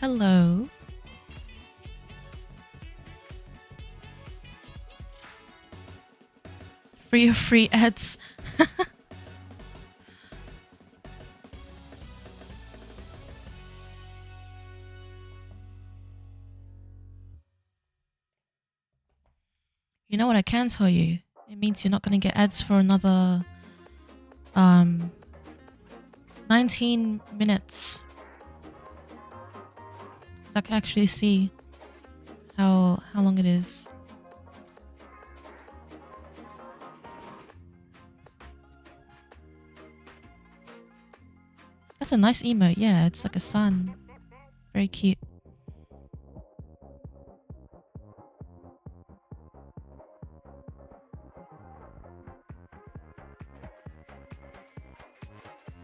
Hello. Free ads. You know what I can tell you? It means you're not going to get ads for another 19 minutes. So I can actually see how long it is. That's a nice emote. Yeah, it's like a sun. Very cute.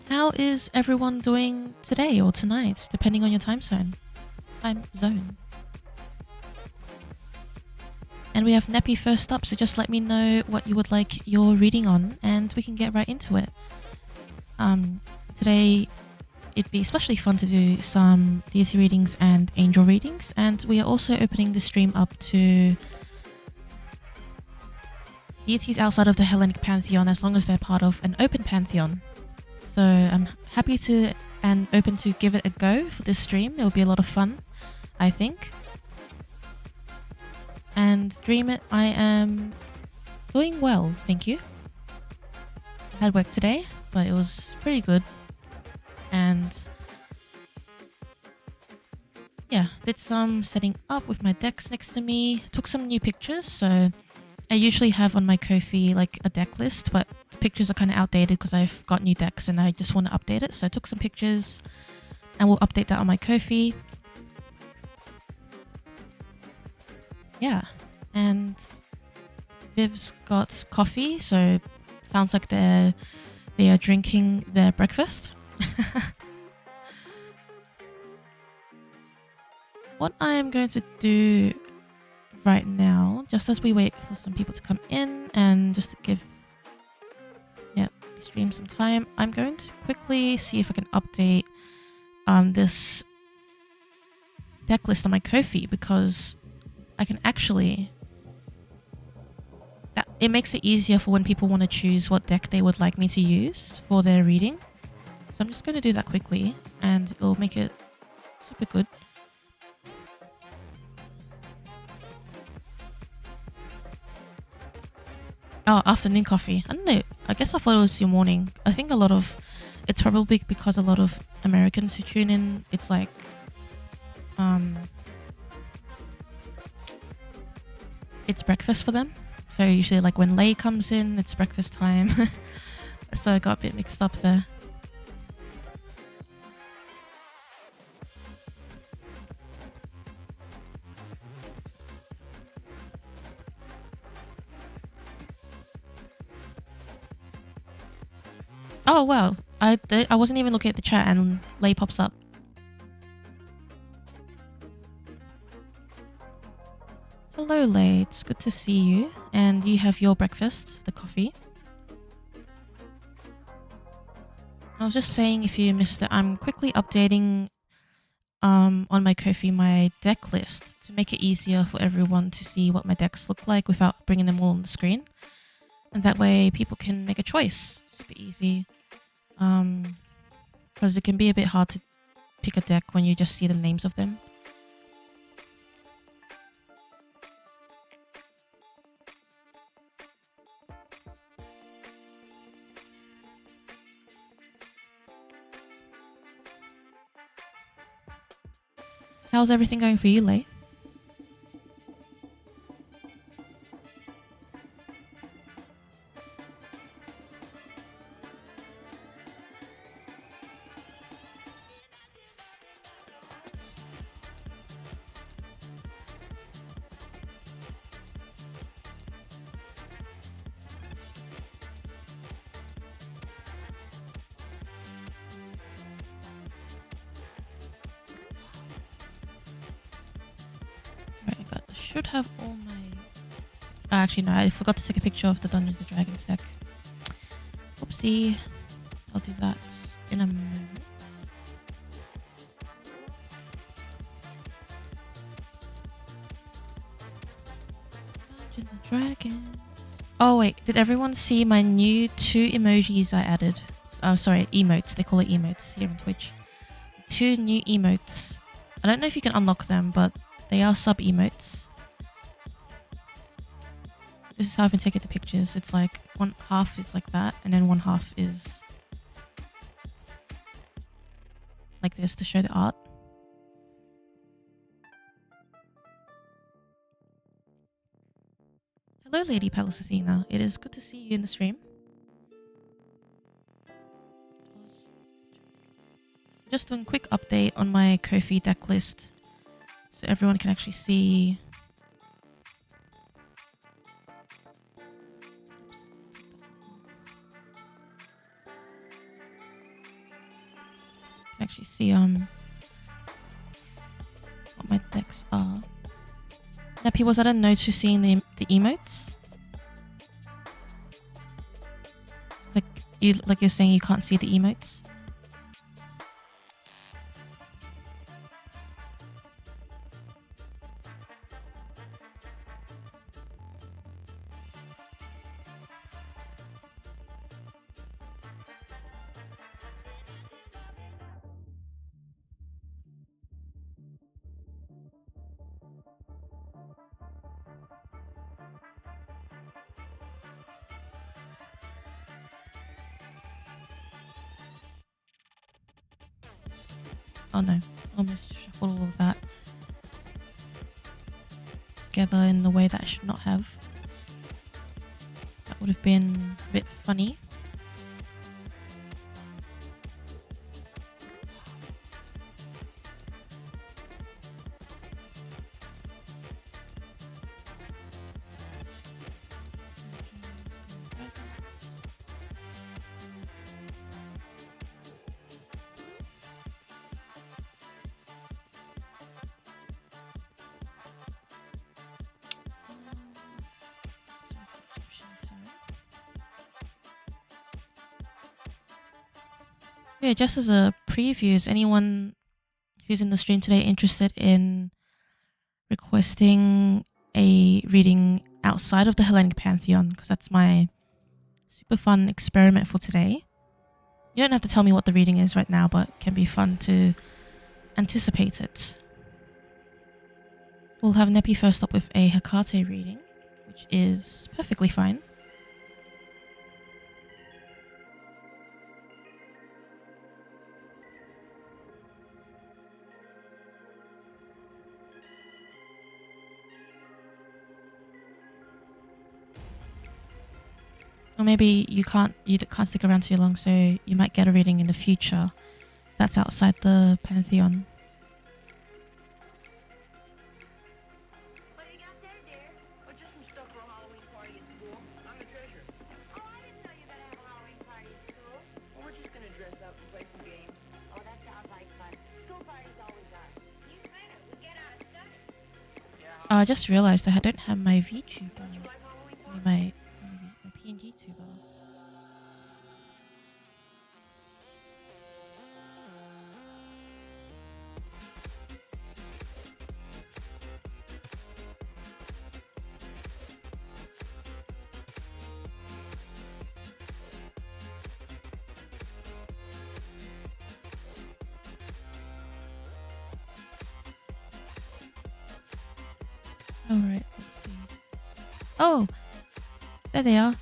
How is everyone doing today or tonight, depending on your time zone? And we have Neppy first up, so just let me know what you would like your reading on, and we can get right into it. Today, it'd be especially fun to do some deity readings and angel readings, and we are also opening the stream up to deities outside of the Hellenic pantheon, as long as they're part of an open pantheon. So I'm happy to and open to give it a go for this stream. It'll be a lot of fun, I think. And Dream It, I am doing well, thank you. I had work today, but it was pretty good. And yeah, did some setting up with my decks next to me. Took some new pictures, so I usually have on my Ko-fi like a deck list, but the pictures are kind of outdated because I've got new decks and I just want to update it. So I took some pictures and we'll update that on my Ko-fi. Yeah, and Viv's got coffee, so sounds like they are drinking their breakfast. What I am going to do right now, just as we wait for some people to come in and just to give the stream some time, I'm going to quickly see if I can update this deck list on my Ko-fi, because I can actually... it makes it easier for when people want to choose what deck they would like me to use for their reading. So I'm just going to do that quickly and it will make it super good. Oh, afternoon coffee. I don't know. I guess I thought it was your morning. I think it's probably because a lot of Americans who tune in, it's like it's breakfast for them. So usually like when Lei comes in, it's breakfast time. So I got a bit mixed up there. Oh wow, I wasn't even looking at the chat and Lei pops up. Hello Lei, it's good to see you. And you have your breakfast, the coffee. I was just saying, if you missed it, I'm quickly updating on my Ko-fi my deck list to make it easier for everyone to see what my decks look like without bringing them all on the screen. And that way people can make a choice. Super easy. Because it can be a bit hard to pick a deck when you just see the names of them. How's everything going for you, Lei? Should have all my... actually no, I forgot to take a picture of the Dungeons & Dragons deck. Oopsie. I'll do that in a moment. Dragons. Oh wait, did everyone see my new 2 emojis I added? Oh sorry, emotes. They call it emotes here on Twitch. 2 new emotes. I don't know if you can unlock them, but they are sub emotes. This is how I've been taking the pictures. It's like one half is like that, and then one half is like this to show the art. Hello, Lady Palace Athena. It is good to see you in the stream. Just doing a quick update on my Ko-fi deck list so everyone can actually see. Actually see what my decks are. Neppy, was that a no to seeing the emotes? Like you're saying you can't see the emotes? Oh no, almost shuffled all of that together in the way that I should not have. That would have been a bit funny. Yeah, just as a preview, is anyone who's in the stream today interested in requesting a reading outside of the Hellenic Pantheon? Because that's my super fun experiment for today. You don't have to tell me what the reading is right now, but it can be fun to anticipate it. We'll have Neppy first up with a Hecate reading, which is perfectly fine. Or maybe you can't stick around too long, so you might get a reading in the future that's outside the Pantheon. What do you got there, dear? Oh, just some stuff for a Halloween party at school. I'm a treasure. Oh, I didn't know you were gonna have a Halloween party at school. Well, we're just gonna dress up and play some games. Oh, that sounds like fun. School parties always are. You better. We get out of study. Yeah. I just realized that I don't have my VTuber. Don't you like Halloween parties? My PNG tuber. Alright, let's see. Oh! There they are.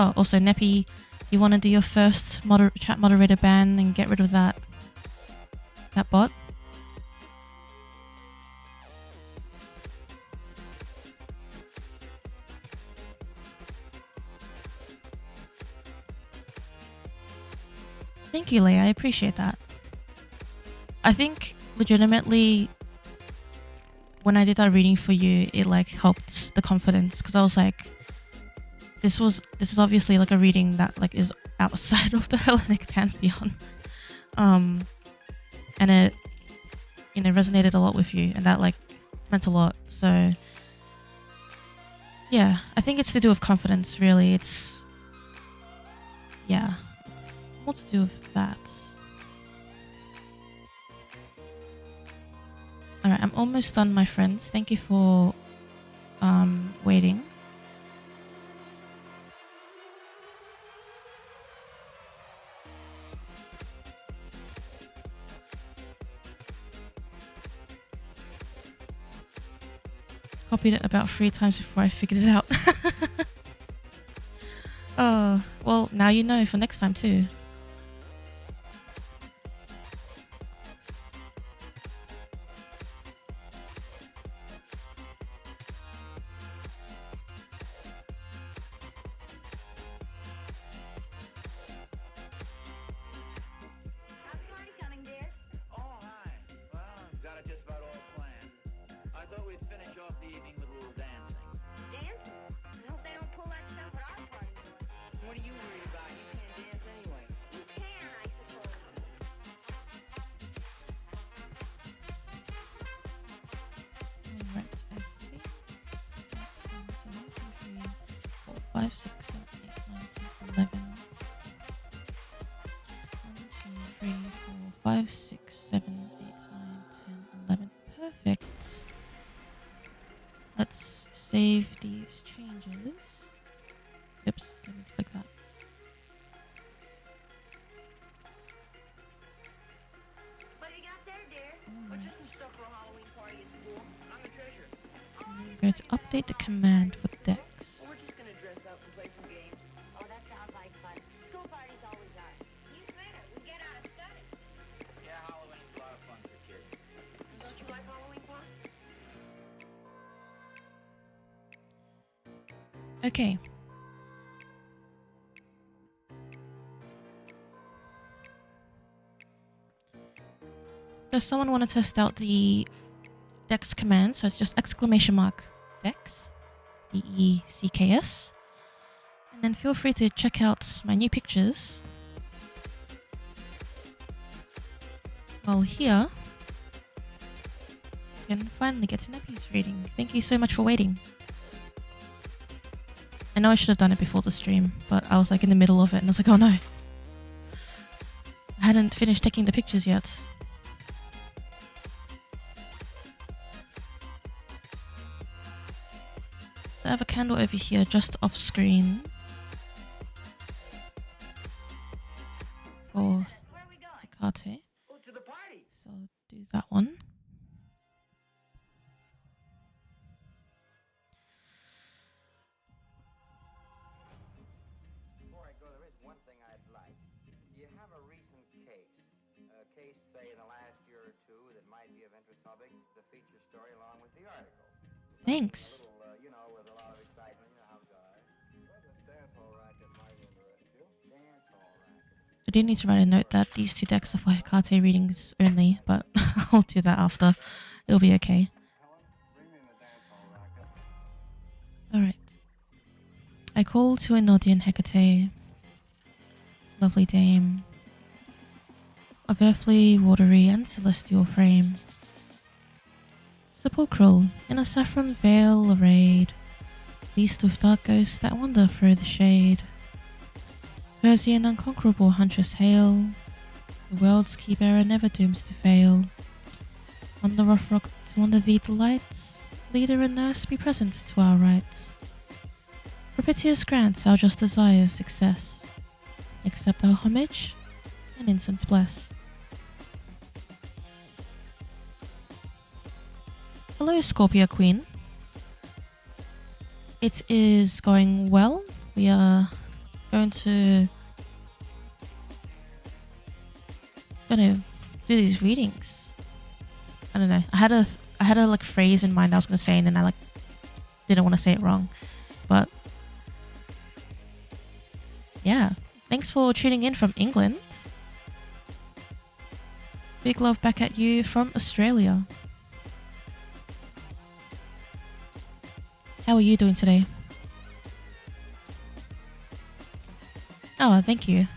Oh, also, Neppy, you want to do your first chat moderator ban and get rid of that bot? Thank you, Leia. I appreciate that. I think, legitimately, when I did that reading for you, it like helped the confidence, because I was like, this is obviously like a reading that like is outside of the Hellenic Pantheon, and it resonated a lot with you, and that like meant a lot. So yeah, I think it's to do with confidence. Really, it's more to do with that. Alright, I'm almost done, my friends. Thank you for waiting. Copied it about 3 times before I figured it out. Oh, well, now you know for next time too. How's the party coming, dear? Oh, hi. Well, I've got it just about all planned. I thought we'd finish off the evening with a little dancing. Dance? I hope they don't pull that stuff at our party. What are you worried about? You can't dance anyway. You can, I suppose. Alright, I think that's 1, 2, 3, 4, 5, 6, 7, 8, 9, 10, 11. 1, 2, 3, 4, 5, 6, 7, 8, 9, 10, 11. Perfect. Let's save these changes. Oops, didn't mean to click that. What do you got there, dear? But Alright. just some stuff for a Halloween party at school. I'm the treasurer. I'm going to update the command for Dex. Well, we're just gonna dress up and play some games. Oh, that sounds like fun. School parties always are. You better. We get out of study. Yeah, Halloween's a lot of fun for kids. Don't you like Halloween fun? Okay. Does someone want to test out the Dex command? So it's just exclamation mark Dex, DECKS. And then feel free to check out my new pictures. While here, you can finally get to Neppy's reading. Thank you so much for waiting. I know I should have done it before the stream, but I was like in the middle of it and I was like, oh no. I hadn't finished taking the pictures yet. So I have a candle over here just off screen for Where are we going? Hecate. Oh, to the party. So I'll do that one. Before I go, there is one thing I'd like. Do you have a recent case? A case, say, in the last year or two that might be of interest topic, the feature story along with the article. Thanks. A little, with a lot of excitement, you know how it goes. Well, this dance hall racket might interest you. Dance hall racket. I do need to write a note that these 2 decks are for Hecate readings only, but I'll do that after. It'll be okay. Helen, bring me the dance hall racket. Alright. I call to Enodian Hecate, lovely dame, of earthly, watery, and celestial frame. Sepulchral, in a saffron veil arrayed, leased with dark ghosts that wander through the shade. Persian unconquerable huntress hail, the world's key-bearer never dooms to fail. On the rough rock to wander thee delights, leader and nurse be present to our rights. Propitious grants our just desires success, accept our homage, and incense bless. Hello, Scorpio Queen. It is going well. We are going to do these readings. I don't know. I had a like phrase in mind I was gonna say, and then I like didn't want to say it wrong. But yeah, thanks for tuning in from England. Big love back at you from Australia. How are you doing today? Oh, thank you.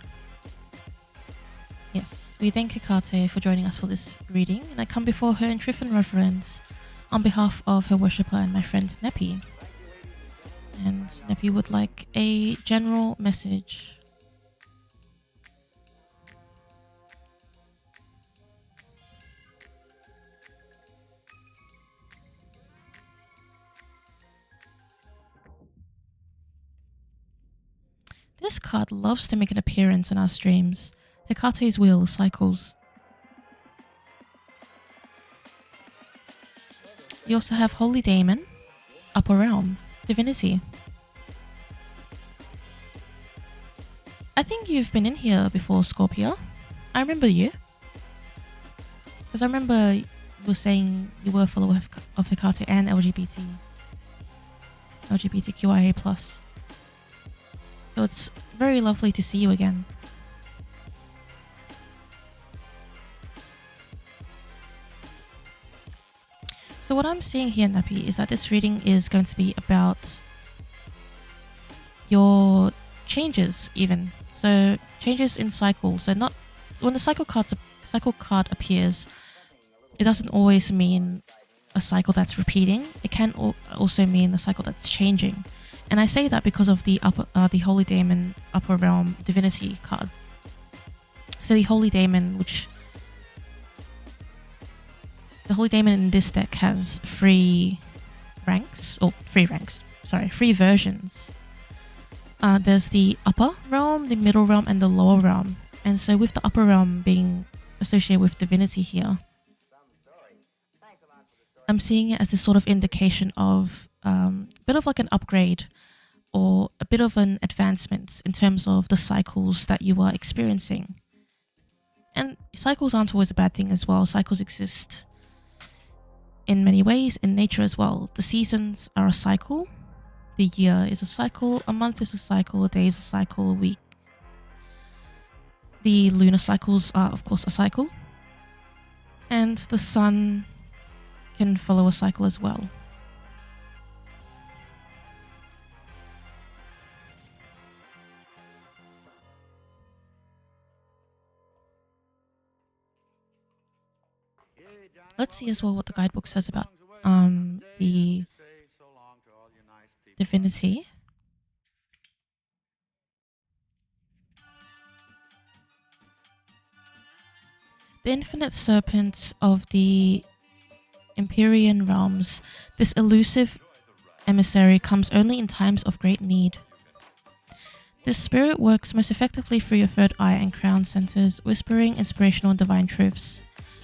Yes, we thank Hecate for joining us for this reading, and I come before her in truth and reverence on behalf of her worshipper and my friend Neppy. And Neppy would like a general message. This card loves to make an appearance in our streams. Hecate's wheel cycles. We also have Holy Daemon, upper realm, divinity. I think you've been in here before, Scorpio. I remember you. Because I remember you were saying you were a follower of Hecate and LGBTQIA+. So it's very lovely to see you again. So what I'm seeing here, Nappy, is that this reading is going to be about your changes even. So changes in cycle. So not when the cycle card appears, it doesn't always mean a cycle that's repeating. It can also mean a cycle that's changing. And I say that because of the Holy Daemon Upper Realm Divinity card. So the Holy Daemon in this deck has three versions. There's the upper realm, the middle realm, and the lower realm. And so with the upper realm being associated with divinity here, I'm seeing it as this sort of indication of a bit of like an upgrade or a bit of an advancement in terms of the cycles that you are experiencing. And cycles aren't always a bad thing as well. Cycles exist in many ways in nature as well. The seasons are a cycle. The year is a cycle. A month is a cycle. A day is a cycle. A week. The lunar cycles are, of course, a cycle. And the sun can follow a cycle as well. Let's see as well what the guidebook says about the divinity. The infinite serpent of the Empyrean realms, this elusive emissary comes only in times of great need. This spirit works most effectively through your third eye and crown centers, whispering inspirational and divine truths.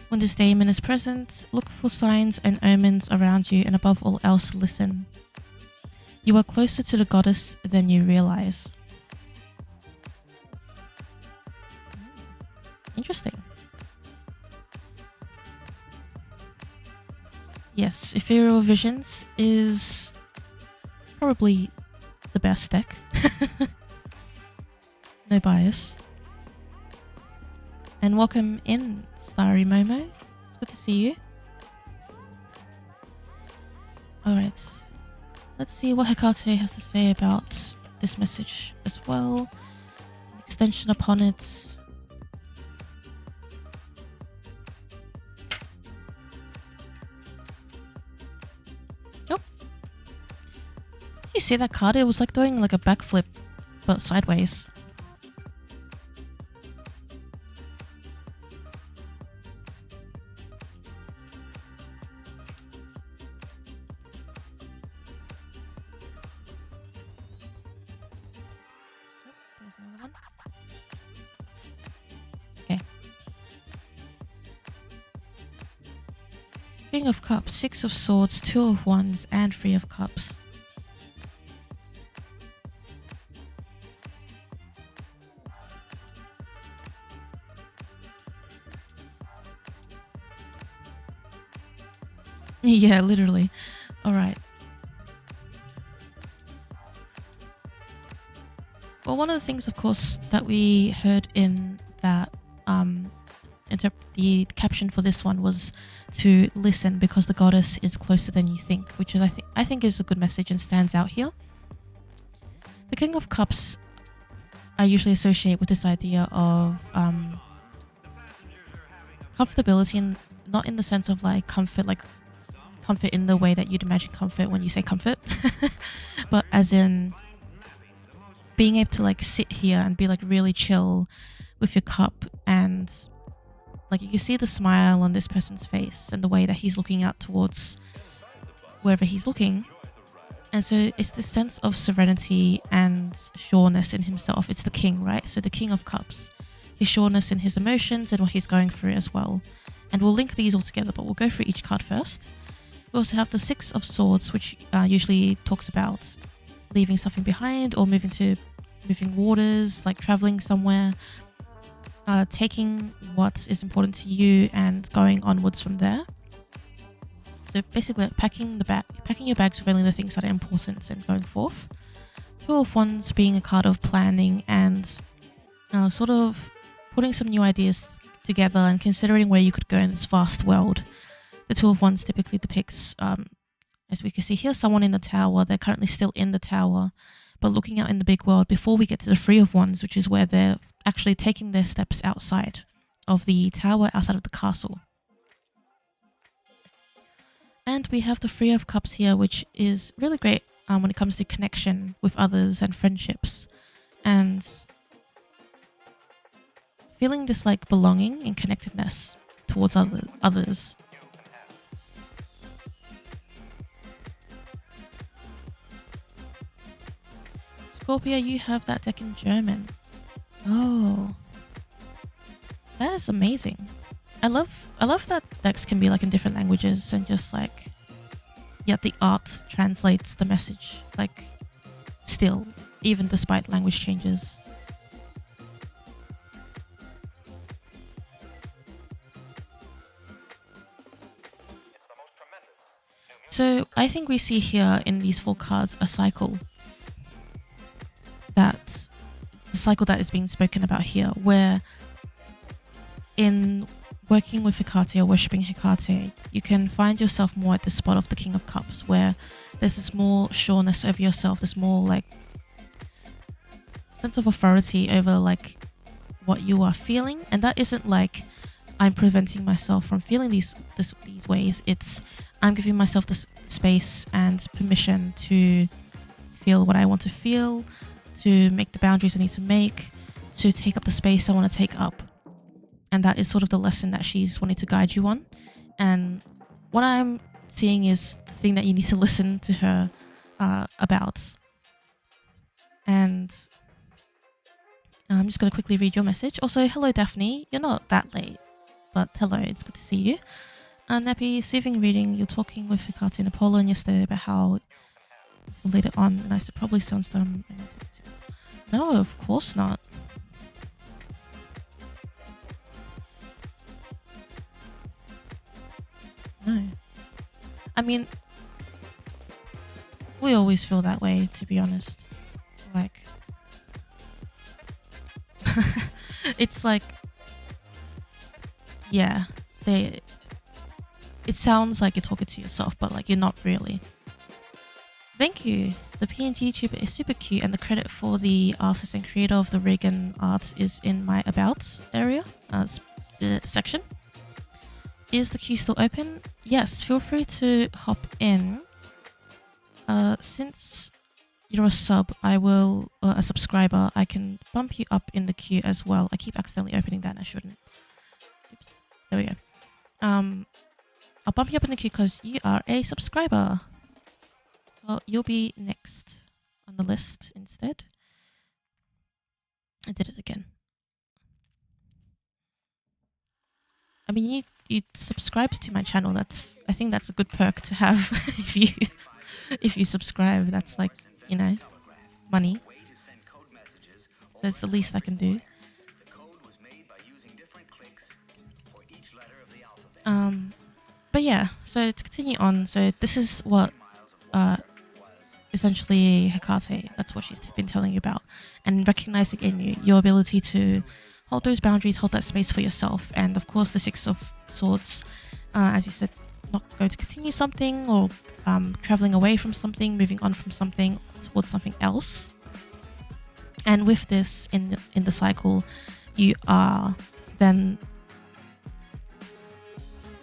When this daemon is present, look for signs and omens around you, and above all else, listen. You are closer to the goddess than you realize. Interesting. Yes, Ethereal Visions is probably the best deck. No bias. And welcome in, Starry Momo. It's good to see you. Alright. Let's see what Hecate has to say about this message as well. An extension upon it. Oh. You see that card? It was like doing like a backflip, but sideways. King of Cups, Six of Swords, Two of Wands, and Three of Cups. Yeah, literally. Alright. Well, one of the things, of course, that we heard in that the caption for this one was to listen because the goddess is closer than you think, which is I think is a good message and stands out here. The King of Cups I usually associate with this idea of comfortability, and not in the sense of like comfort in the way that you'd imagine comfort when you say comfort, but as in being able to like sit here and be like really chill with your cup, and like you can see the smile on this person's face and the way that he's looking out towards wherever he's looking. And so it's this sense of serenity and sureness in himself. It's the king, right? So the King of Cups, his sureness in his emotions and what he's going through as well. And we'll link these all together, but we'll go through each card first. We also have the Six of Swords, which usually talks about leaving something behind or moving waters, like traveling somewhere, taking what is important to you and going onwards from there. So basically, like packing your bags with only the things that are important and going forth. Two of Wands being a card of planning and sort of putting some new ideas together and considering where you could go in this vast world. The Two of Wands typically depicts, as we can see here, someone in the tower. They're currently still in the tower, but looking out in the big world before we get to the Three of Wands, which is where they're actually taking their steps outside of the tower, outside of the castle. And we have the Three of Cups here, which is really great when it comes to connection with others and friendships. And feeling this like belonging and connectedness towards others. Scorpio, you have that deck in German. Oh, that is amazing. I love that decks can be like in different languages and just like, yet the art translates the message, like still, even despite language changes. So I think we see here in these 4 cards a cycle. The cycle that is being spoken about here, where in working with Hecate or worshipping Hecate, you can find yourself more at the spot of the King of Cups, where there's this more sureness over yourself, this more like sense of authority over like what you are feeling, and that isn't like I'm preventing myself from feeling these ways. It's I'm giving myself this space and permission to feel what I want to feel, to make the boundaries I need to make, to take up the space I want to take up. And that is sort of the lesson that she's wanting to guide you on. And what I'm seeing is the thing that you need to listen to her about. And I'm just going to quickly read your message. Also, hello Daphne, you're not that late, but hello, it's good to see you. Neppy, soothing reading, you're talking with Hecate and Apollon yesterday about how later on, and I said probably Stone. No, of course not. No. I mean, we always feel that way, to be honest. Like, it's like, yeah, it sounds like you're talking to yourself, but like you're not really. Thank you. The PNG YouTuber is super cute, and the credit for the artist and creator of the rig and art is in my about area, the section. Is the queue still open? Yes, feel free to hop in. Since you're a sub, a subscriber, I can bump you up in the queue as well. I keep accidentally opening that and I shouldn't. Oops. There we go. I'll bump you up in the queue because you are a subscriber. So you'll be next on the list instead. I did it again. I mean, you subscribed to my channel. I think that's a good perk to have if you subscribe. That's like, you know, money. So it's the least I can do. But yeah, so to continue on, so this is what essentially Hecate, that's what she's been telling you about, and recognizing in you your ability to hold those boundaries, hold that space for yourself. And of course the Six of Swords, as you said, not going to continue something or traveling away from something, moving on from something towards something else. And with this in the cycle, you are then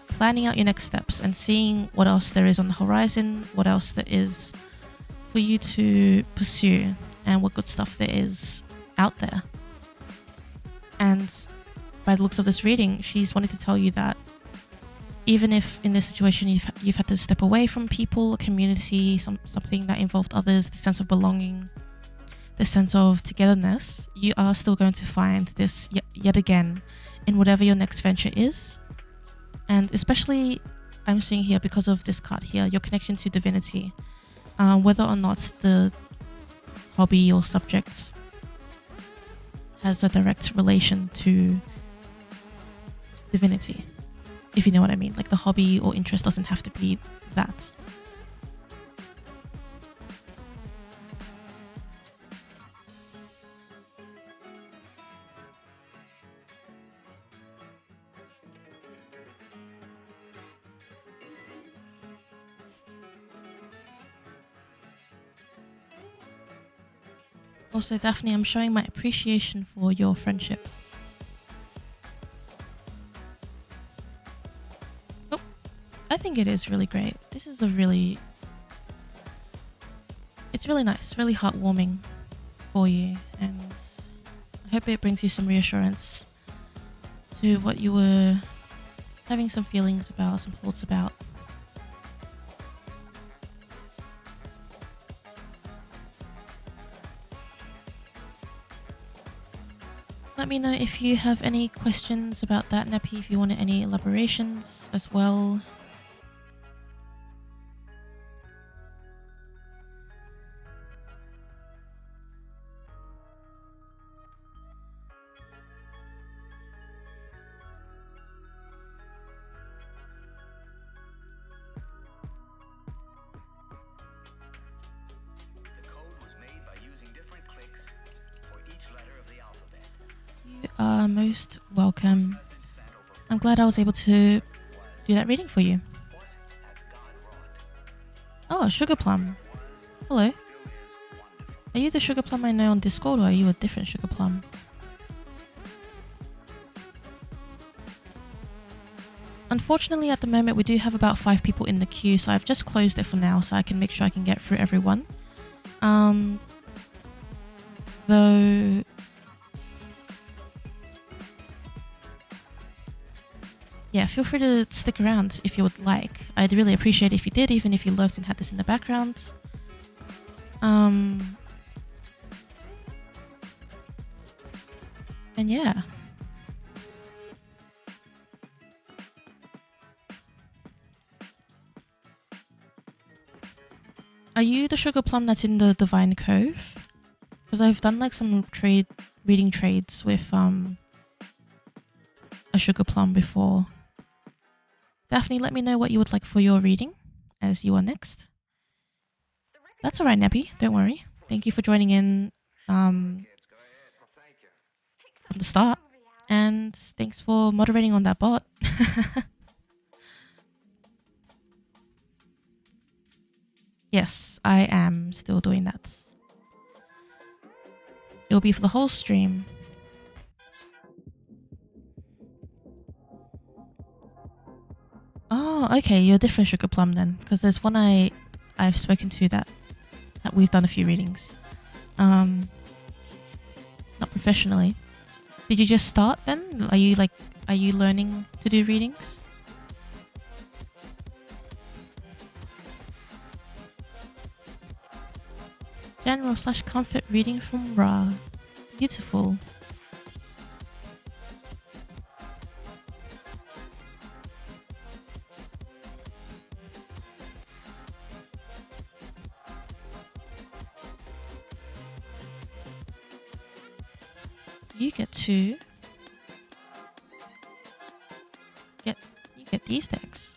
planning out your next steps and seeing what else there is on the horizon, what else there is for you to pursue, and what good stuff there is out there. And by the looks of this reading, she's wanting to tell you that even if in this situation you've had to step away from people, a community, something that involved others, the sense of belonging, the sense of togetherness, you are still going to find this yet again in whatever your next venture is. And especially I'm seeing here, because of this card here, your connection to divinity, whether or not the hobby or subject has a direct relation to divinity, if you know what I mean. Like the hobby or interest doesn't have to be that. Also, Daphne, I'm showing my appreciation for your friendship. Oh, I think it is really great. This is it's really nice, really heartwarming for you, and I hope it brings you some reassurance to what you were having some feelings about, some thoughts about. Let me know if you have any questions about that, Neppy, if you wanted any elaborations as well. The code was made by using different clicks for each letter of the alphabet. You are most welcome. I'm glad I was able to do that reading for you. Oh, Sugar Plum. Hello. Are you the Sugar Plum I know on Discord, or are you a different Sugar Plum? Unfortunately, at the moment, we do have about 5 people in the queue, so I've just closed it for now so I can make sure I can get through everyone. Though... yeah, feel free to stick around if you would like. I'd really appreciate it if you did, even if you lurked and had this in the background. And yeah. Are you the Sugar Plum that's in the Divine Cove? Because I've done like some reading trades with a Sugar Plum before. Daphne, let me know what you would like for your reading, as you are next. That's alright, Neppy. Don't worry. Thank you for joining in from the start. And thanks for moderating on that bot. Yes, I am still doing that. It'll be for the whole stream. Oh, okay, you're a different Sugar Plum then, because there's one I've spoken to that we've done a few readings. Not professionally. Did you just start then? Are you learning to do readings? General/comfort reading from Ra. Beautiful. You get these decks.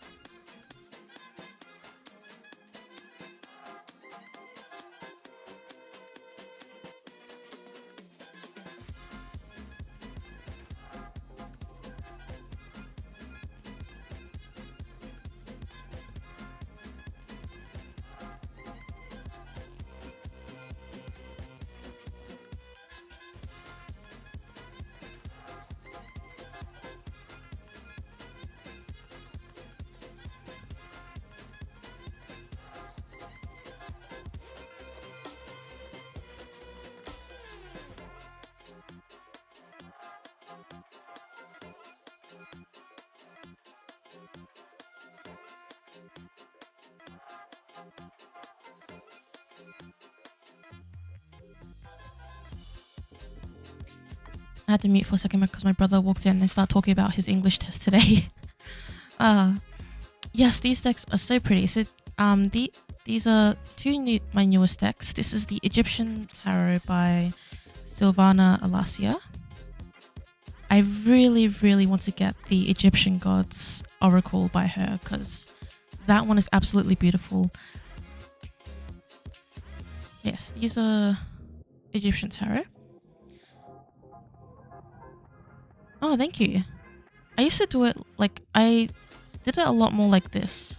I had to mute for a second because my brother walked in and started talking about his English test today. Yes, these decks are so pretty. So these are my newest decks. This is the Egyptian Tarot by Silvana Alasia. I really, really want to get the Egyptian Gods Oracle by her because that one is absolutely beautiful. Yes, these are Egyptian Tarot. Oh, thank you. I used to do it I did it a lot more like this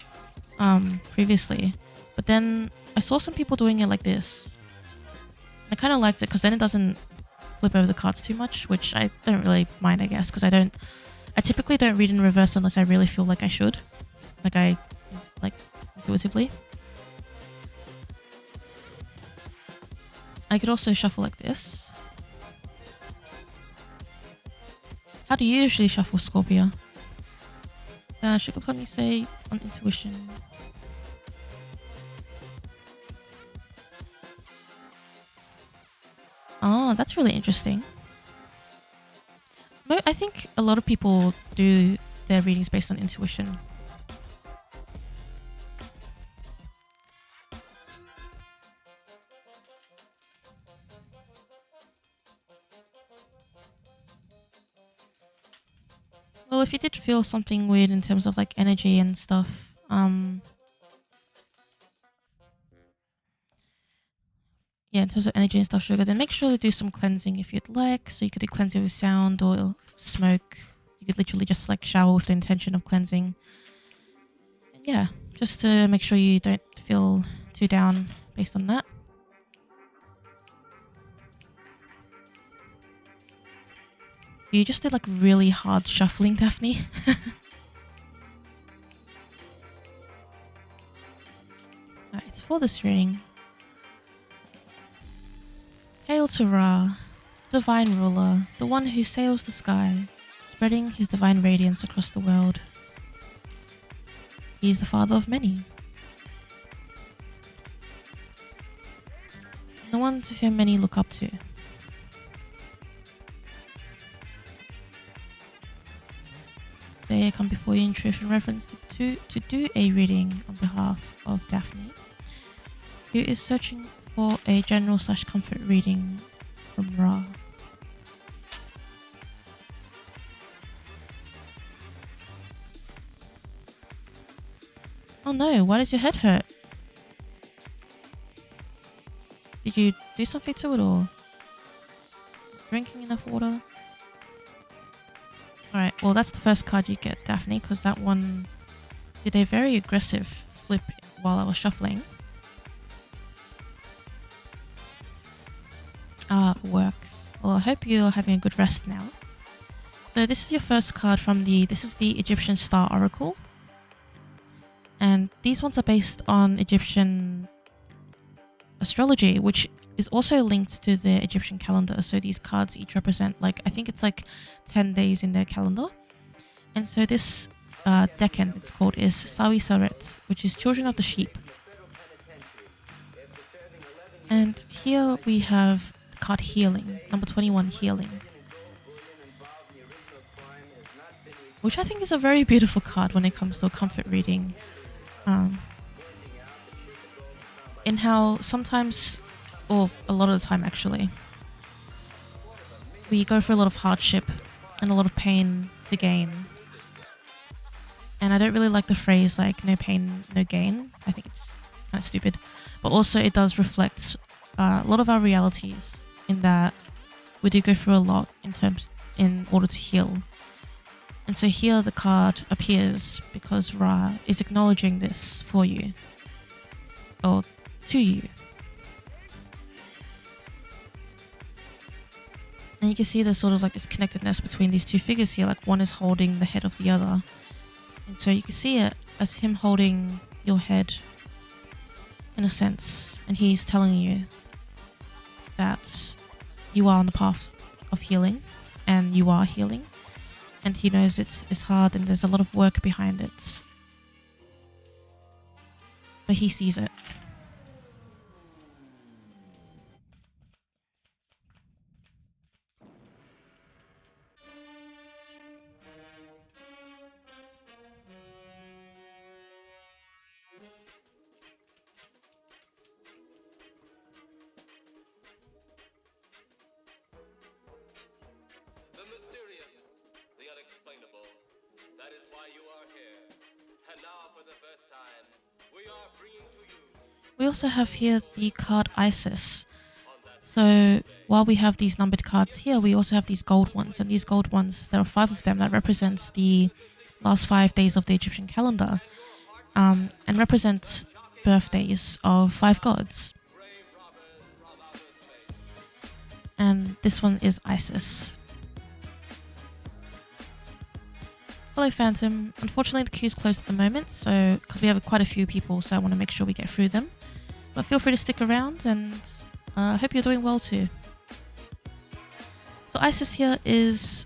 previously, but then I saw some people doing it like this. I kind of liked it because then it doesn't flip over the cards too much, which I don't really mind, I guess, because I typically don't read in reverse unless I really feel like I should, like intuitively. I could also shuffle like this. How do you usually shuffle, Scorpio? Sugar Plum, you say on intuition. Oh, that's really interesting. I think a lot of people do their readings based on intuition. Well, if you did feel something weird in terms of like energy and stuff, yeah, in terms of energy and stuff, Sugar, then make sure to do some cleansing if you'd like. So you could do cleansing with sound or smoke. You could literally just like shower with the intention of cleansing. And yeah, just to make sure you don't feel too down based on that. You just did like really hard shuffling, Daphne. Alright, for this reading. Hail to Ra, divine ruler, the one who sails the sky, spreading his divine radiance across the world. He is the father of many. The one to whom many look up to. Today I come before you in truth and reverence to do a reading on behalf of Daphne, who is searching for a general/comfort reading from Ra. Oh no, why does your head hurt? Did you do something to it or drinking enough water? Alright, well that's the first card you get, Daphne, because that one did a very aggressive flip while I was shuffling. Work. Well, I hope you're having a good rest now. So this is your first card from this is the Egyptian Star Oracle. And these ones are based on Egyptian astrology, which is also linked to the Egyptian calendar. So these cards each represent I think it's 10 days in their calendar. And so this decan, it's called, is Sawi Saret, which is Children of the Sheep. And here we have the card Healing, number 21, Healing. Which I think is a very beautiful card when it comes to a comfort reading. In how sometimes, or a lot of the time actually, we go through a lot of hardship and a lot of pain to gain. And I don't really like the phrase no pain, no gain. I think it's kind of stupid. But also it does reflect a lot of our realities in that we do go through a lot in order to heal. And so here the card appears because Ra is acknowledging this for you. Or to you. And you can see there's sort of this connectedness between these two figures here. One is holding the head of the other. And so you can see it as him holding your head in a sense. And he's telling you that you are on the path of healing and you are healing. And he knows it's hard and there's a lot of work behind it. But he sees it. We also have here the card Isis. So while we have these numbered cards here, we also have these gold ones. And these gold ones, there are 5 of them, that represents the last 5 days of the Egyptian calendar. And represents birthdays of 5 gods. And this one is Isis. Hello Phantom. Unfortunately the queue's closed at the moment, so because we have quite a few people, so I want to make sure we get through them. But feel free to stick around, and I hope you're doing well too. So Isis here is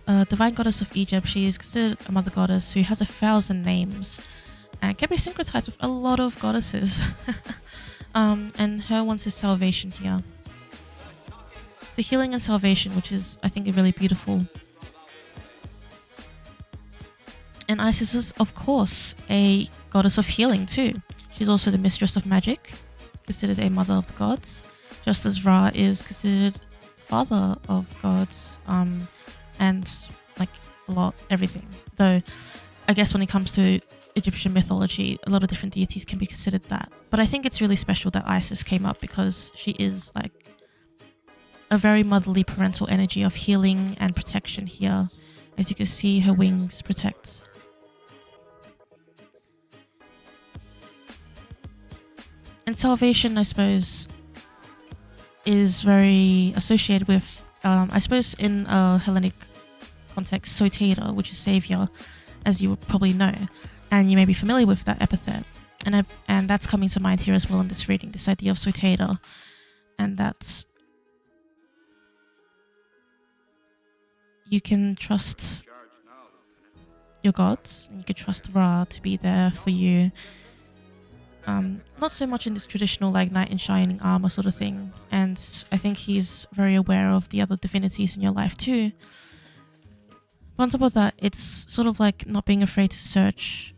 a divine goddess of Egypt. She is considered a mother goddess who has 1,000 names and can be syncretized with a lot of goddesses. And her one is salvation here. The healing and salvation, which is, I think, really beautiful. And Isis is, of course, a goddess of healing too. She's also the mistress of magic, considered a mother of the gods, just as Ra is considered father of gods, and like everything. Though, I guess when it comes to Egyptian mythology, a lot of different deities can be considered that. But I think it's really special that Isis came up because she is like a very motherly parental energy of healing and protection here. As you can see, her wings protect. And salvation, I suppose, is very associated with, I suppose in a Hellenic context, Soteira, which is savior, as you would probably know. And you may be familiar with that epithet. And that's coming to mind here as well in this reading, this idea of Soteira. And that's... you can trust your gods, and you can trust Ra to be there for you. Not so much in this traditional like knight in shining armor sort of thing, and I think he's very aware of the other divinities in your life too. But on top of that, it's sort of like not being afraid to search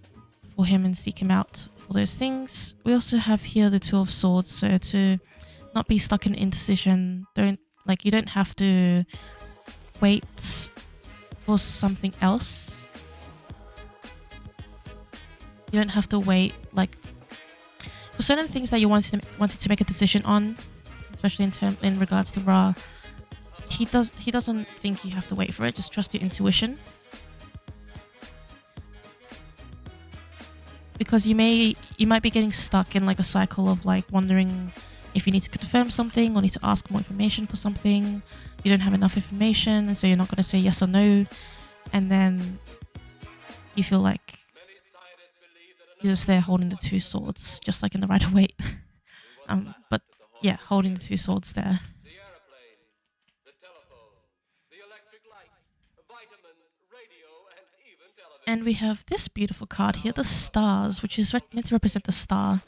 for him and seek him out for those things. We also have here the Two of Swords, so to not be stuck in indecision. You don't have to wait for something else. You don't have to wait for certain things that you wanted to make a decision on, especially in regards to Ra. He doesn't think you have to wait for it. Just trust your intuition, because you might be getting stuck in like a cycle of like wondering if you need to confirm something or need to ask more information for something. You don't have enough information, and so you're not going to say yes or no, and then you feel like you're just there holding the 2 swords, just like in the Rider-Waite. But yeah, holding the 2 swords there. And we have this beautiful card here, the Stars, which is meant to represent the star.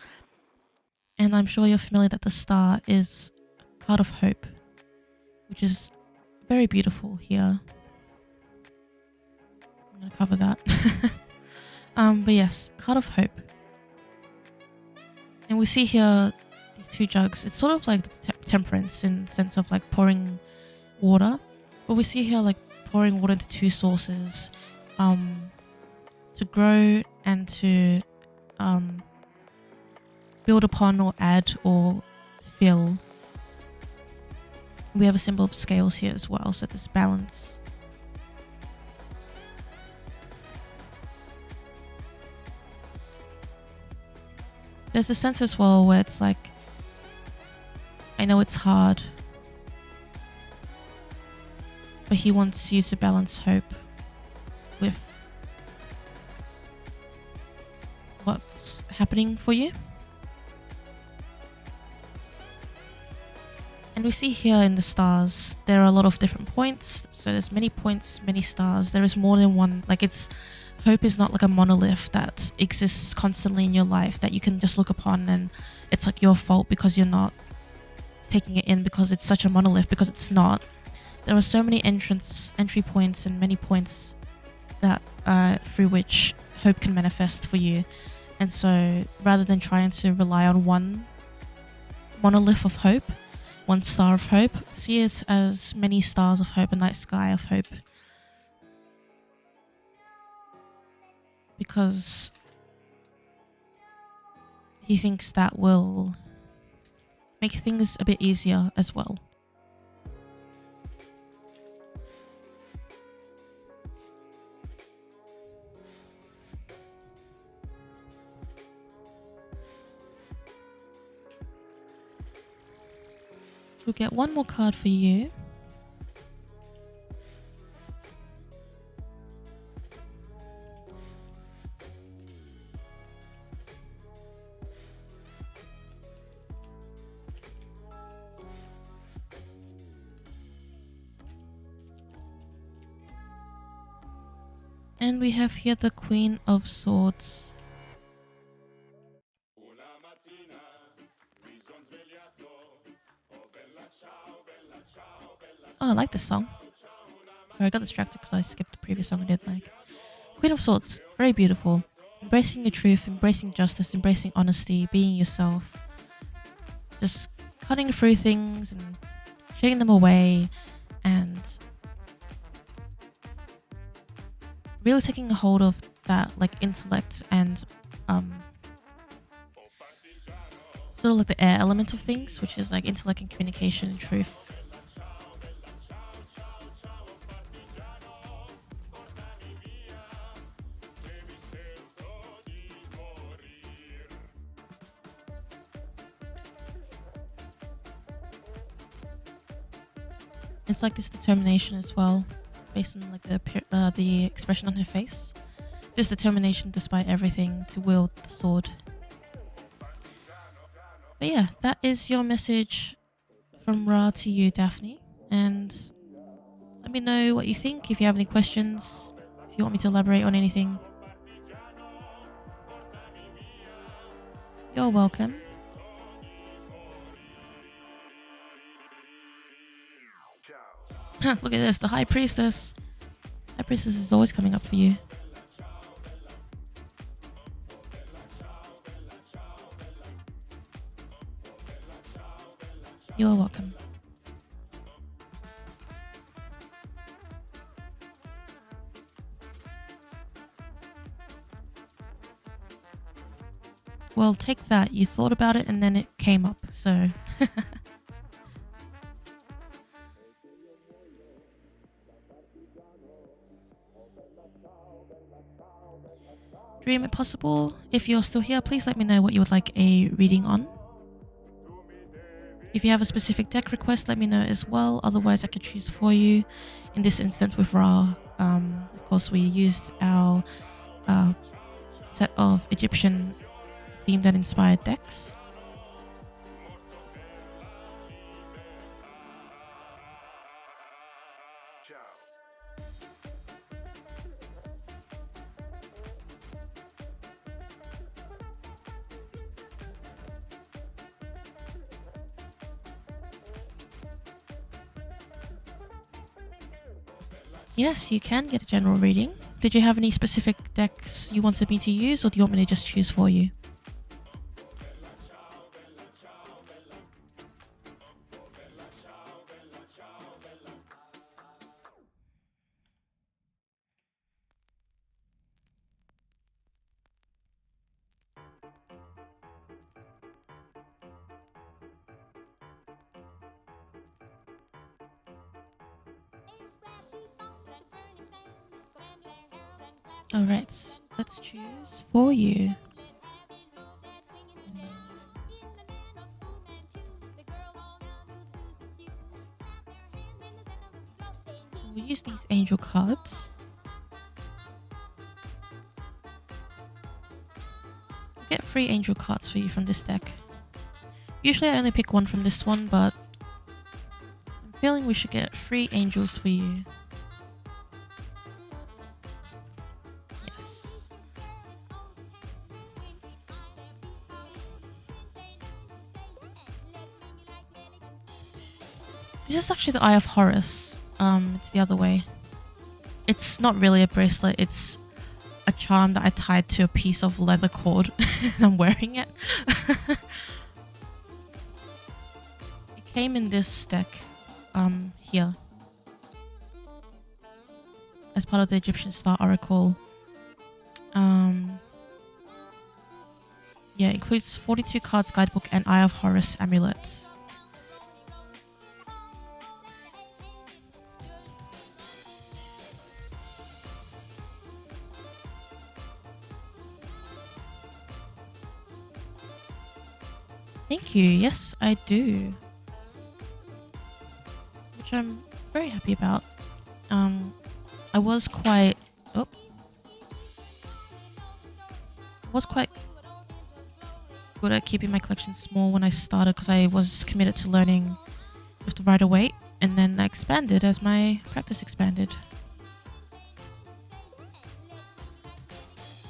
And I'm sure you're familiar that the star is a card of hope, which is very beautiful here. I'm going to cover that. But yes, card of hope. And we see here these 2 jugs. It's sort of like temperance in the sense of like pouring water. But we see here like pouring water into 2 sources to grow and to build upon or add or fill. We have a symbol of scales here as well, so there's balance. There's a sense as well where it's like, I know it's hard, but he wants you to balance hope with what's happening for you. And we see here in the stars, there are a lot of different points. So there's many points, many stars. There is more than one. Hope is not like a monolith that exists constantly in your life that you can just look upon and it's like your fault because you're not taking it in because it's such a monolith, because it's not. There are so many entry points and many points that through which hope can manifest for you. And so rather than trying to rely on one monolith of hope, one star of hope, see it as many stars of hope, a night sky of hope. Because he thinks that will make things a bit easier as well. We'll get one more card for you. And we have here the Queen of Swords. Oh, I like this song. Sorry, I got distracted because I skipped the previous song I did like. Queen of Swords, very beautiful. Embracing your truth, embracing justice, embracing honesty, being yourself. Just cutting through things and shutting them away and really taking a hold of that like intellect and sort of like the air element of things, which is like intellect and communication and truth. It's like this determination as well, based on like the expression on her face. This determination despite everything to wield the sword. But yeah, that is your message from Ra to you, Daphne. And let me know what you think, if you have any questions, if you want me to elaborate on anything. You're welcome. Look at this, the High Priestess. High Priestess is always coming up for you. You're welcome. Well, take that. You thought about it and then it came up, so... Dream it possible. If you're still here, please let me know what you would like a reading on. If you have a specific deck request, let me know as well. Otherwise, I could choose for you. In this instance with Ra, of course, we used our set of Egyptian themed and inspired decks. Yes, you can get a general reading. Did you have any specific decks you wanted me to use, or do you want me to just choose for you? Alright, let's choose for you. So we'll use these angel cards. I'll get 3 angel cards for you from this deck. Usually I only pick 1 from this one, but I'm feeling we should get 3 angels for you. This is actually the Eye of Horus. It's the other way. It's not really a bracelet, it's a charm that I tied to a piece of leather cord and I'm wearing it. It came in this deck here as part of the Egyptian Star Oracle. Yeah, Yeah, it includes 42 cards guidebook and Eye of Horus amulet. Thank you. Yes, I do. Which I'm very happy about. I was quite good at keeping my collection small when I started because I was committed to learning with the Rider-Waite, and then I expanded as my practice expanded.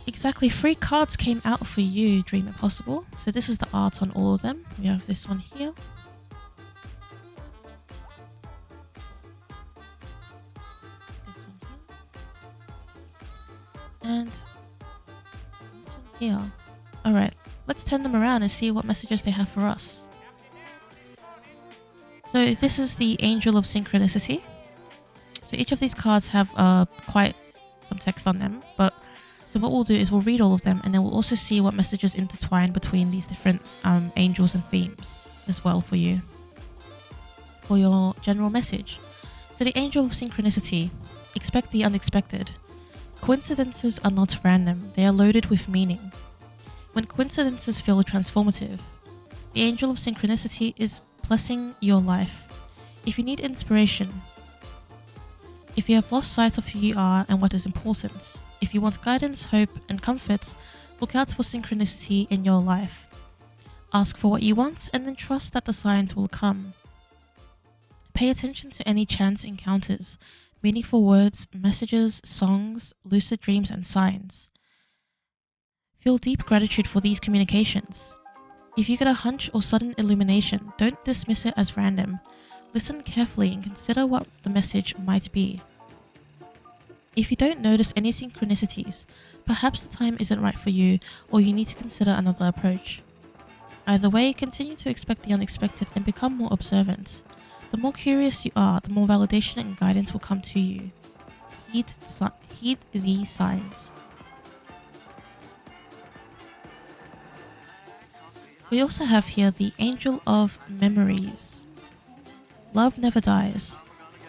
Exactly, 3 cards came out for you, Dream Impossible. So this is the art on all of them. We have this one here. This one here. And this one here. Alright, let's turn them around and see what messages they have for us. So this is the Angel of Synchronicity. So each of these cards have quite some text on them, but so what we'll do is we'll read all of them, and then we'll also see what messages intertwine between these different angels and themes as well for you, for your general message. So the Angel of Synchronicity. Expect the unexpected. Coincidences are not random, they are loaded with meaning. When coincidences feel transformative, the Angel of Synchronicity is blessing your life. If you need inspiration, if you have lost sight of who you are and what is important, if you want guidance, hope, and comfort, look out for synchronicity in your life. Ask for what you want and then trust that the signs will come. Pay attention to any chance encounters, meaningful words, messages, songs, lucid dreams, and signs. Feel deep gratitude for these communications. If you get a hunch or sudden illumination, don't dismiss it as random. Listen carefully and consider what the message might be. If you don't notice any synchronicities, perhaps the time isn't right for you, or you need to consider another approach. Either way, continue to expect the unexpected and become more observant. The more curious you are, the more validation and guidance will come to you. Heed these signs. We also have here the Angel of Memories. Love never dies.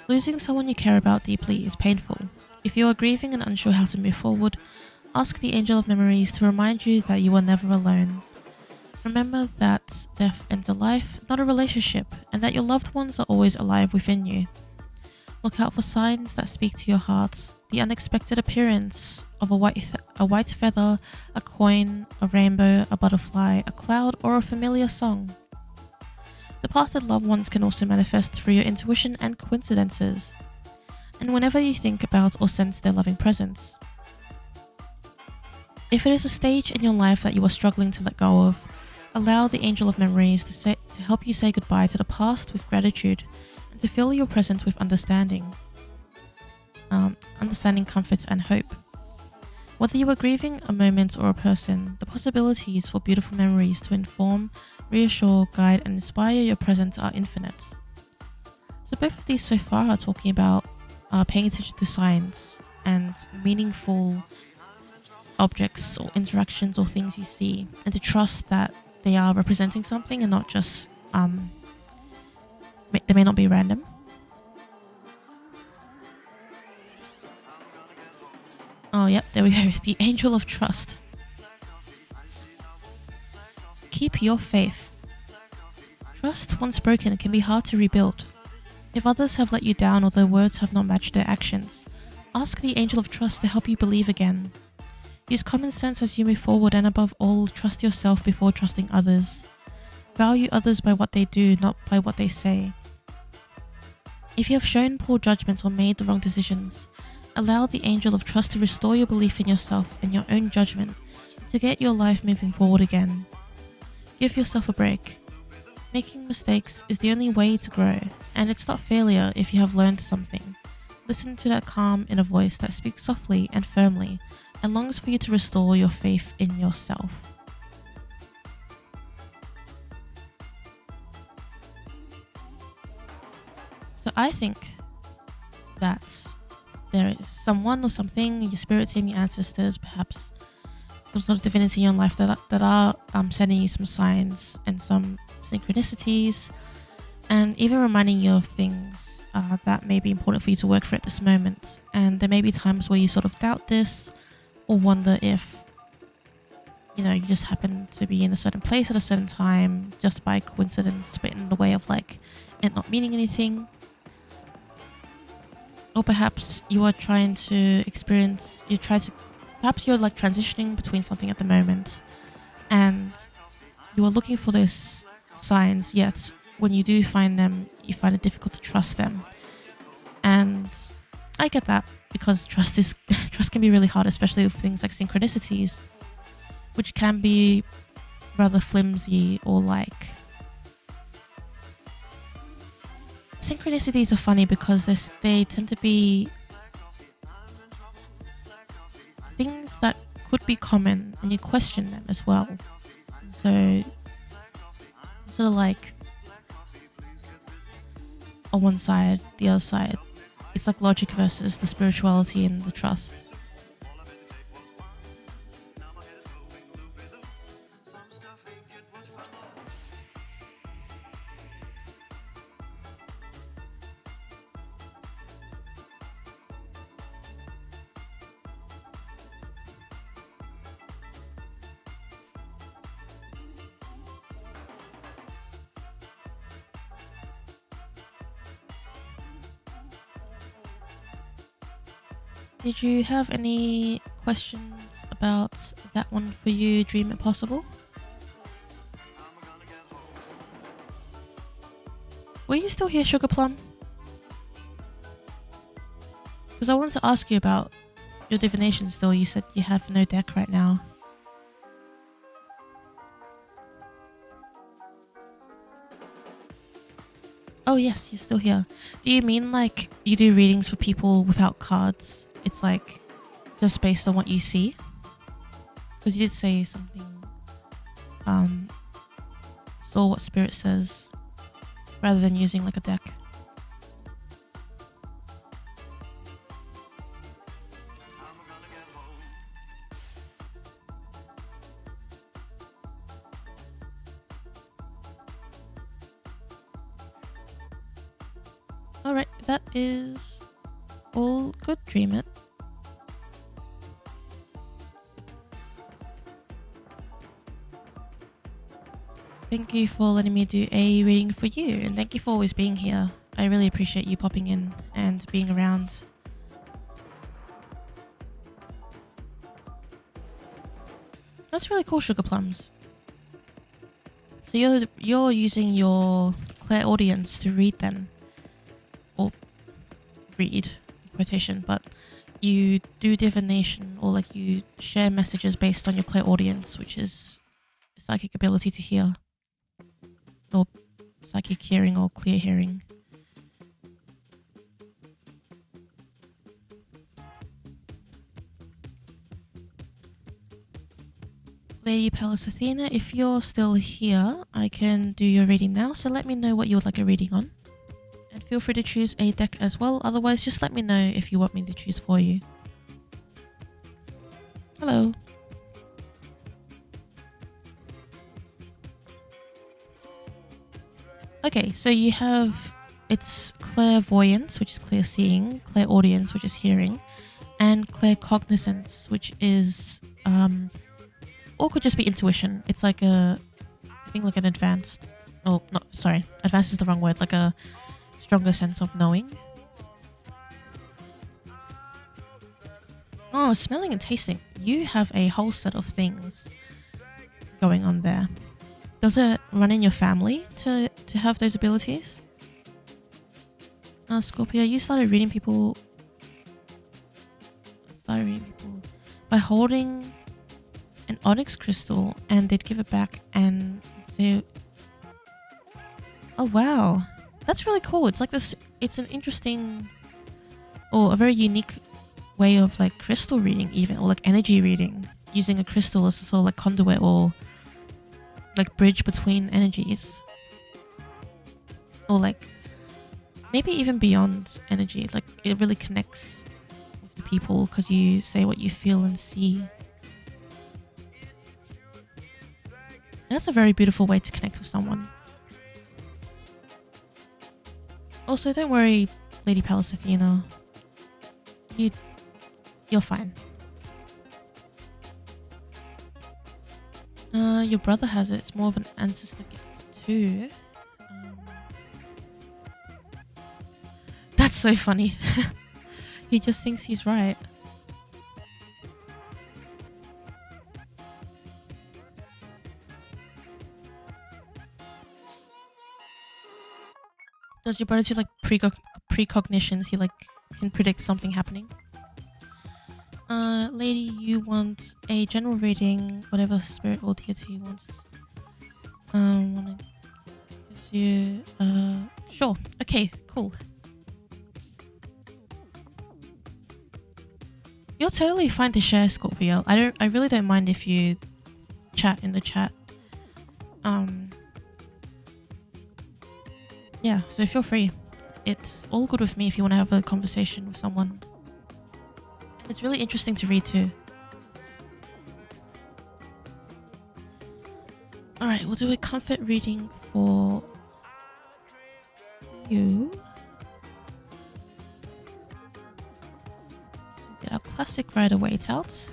Losing someone you care about deeply is painful. If you are grieving and unsure how to move forward, ask the Angel of Memories to remind you that you are never alone. Remember that death ends a life, not a relationship, and that your loved ones are always alive within you. Look out for signs that speak to your heart. The unexpected appearance of a white feather, a coin, a rainbow, a butterfly, a cloud, or a familiar song. Departed loved ones can also manifest through your intuition and coincidences, and whenever you think about or sense their loving presence. If it is a stage in your life that you are struggling to let go of, allow the Angel of Memories to help you say goodbye to the past with gratitude and to fill your present with understanding, comfort, and hope. Whether you are grieving a moment or a person, the possibilities for beautiful memories to inform, reassure, guide, and inspire your present are infinite. So both of these so far are talking about paying attention to signs and meaningful objects or interactions or things you see, and to trust that they are representing something and not just they may not be random. Oh yep, there we go. The Angel of Trust. Keep your faith. Trust, once broken, can be hard to rebuild. If others have let you down or their words have not matched their actions, ask the Angel of Trust to help you believe again. Use common sense as you move forward, and above all, trust yourself before trusting others. Value others by what they do, not by what they say. If you have shown poor judgment or made the wrong decisions, allow the Angel of Trust to restore your belief in yourself and your own judgment, to get your life moving forward again. Give yourself a break. Making mistakes is the only way to grow, and it's not failure if you have learned something. Listen to that calm inner voice that speaks softly and firmly and longs for you to restore your faith in yourself. So I think that there is someone or something, your spirit team, your ancestors, perhaps some sort of divinity in your life that are sending you some signs and some synchronicities, and even reminding you of things that may be important for you to work for at this moment. And there may be times where you sort of doubt this or wonder if, you know, you just happen to be in a certain place at a certain time just by coincidence, but in the way of like it not meaning anything. Or perhaps you are trying to experience, perhaps you're like transitioning between something at the moment and you are looking for those signs, yet when you do find them, you find it difficult to trust them. And I get that, because trust can be really hard, especially with things like synchronicities, which can be rather flimsy, or like synchronicities are funny because they tend to be things that could be common and you question them as well. So sort of like on one side, the other side, it's like logic versus the spirituality and the trust. Did you have any questions about that one for you, Dream It Possible? Were you still here, Sugar Plum? Because I wanted to ask you about your divination still. You said you have no deck right now. Oh yes, you're still here. Do you mean like you do readings for people without cards? It's like just based on what you see? Because you did say something, saw what spirit says, rather than using like a deck. Alright, that is all good, Dream It. Thank you for letting me do a reading for you, and thank you for always being here. I really appreciate you popping in and being around. That's really cool, Sugar Plums. So you're using your clairaudience to read then, or read quotation, but you do divination, or like you share messages based on your clairaudience, which is a psychic ability to hear, or psychic hearing, or clear hearing. Lady Pallas Athena, if you're still here, I can do your reading now, so let me know what you would like a reading on. And feel free to choose a deck as well, otherwise just let me know if you want me to choose for you. Hello. Okay, so you have, it's clairvoyance, which is clear seeing, clairaudience, which is hearing, and claircognizance, which is, or could just be intuition. It's like I think like an advanced, oh, no, sorry, advanced is the wrong word, like a stronger sense of knowing. Oh, smelling and tasting. You have a whole set of things going on there. Does it run in your family to have those abilities? Scorpio, you started reading people by holding an onyx crystal, and they'd give it back and say, oh wow, that's really cool. It's like this, it's an interesting, or a very unique way of like crystal reading even, or like energy reading, using a crystal as a sort of like conduit or like bridge between energies, or like maybe even beyond energy. Like it really connects with the people because you say what you feel and see. that's a very beautiful way to connect with someone. Also, don't worry, Lady Pallas Athena. You're fine. Your brother has it. It's more of an ancestor gift too. That's so funny. He just thinks he's right. Does your brother do like precognitions? He like can predict something happening. Lady, you want a general reading, whatever spirit or deity wants. Wanna gives you sure. Okay, cool. You're totally fine to share, Scorpio. I really don't mind if you chat in the chat. Yeah, so feel free. It's all good with me if you want to have a conversation with someone. And it's really interesting to read too. Alright, we'll do a comfort reading for you. So get our classic Rider-Waite out.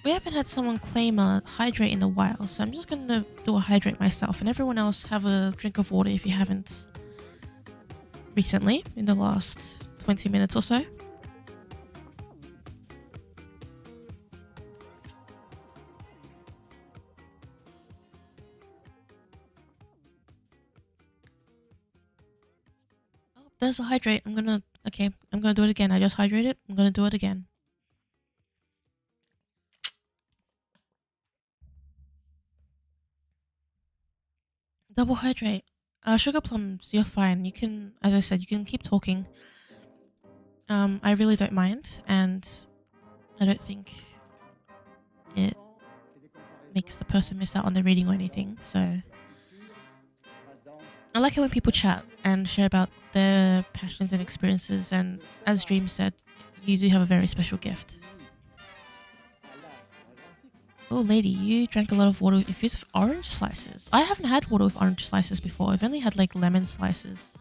We haven't had someone claim a hydrate in a while, so I'm just gonna do a hydrate myself, and everyone else have a drink of water if you haven't recently, in the last 20 minutes or so. Oh, there's a hydrate. I'm gonna do it again. I just hydrated. I'm gonna do it again. Double hydrate. Sugar plums, you're fine. You can, as I said, you can keep talking. I really don't mind, and I don't think it makes the person miss out on the reading or anything, so... I like it when people chat and share about their passions and experiences, and as Dream said, you do have a very special gift. Oh, lady, you drank a lot of water infused with orange slices. I haven't had water with orange slices before. I've only had like lemon slices.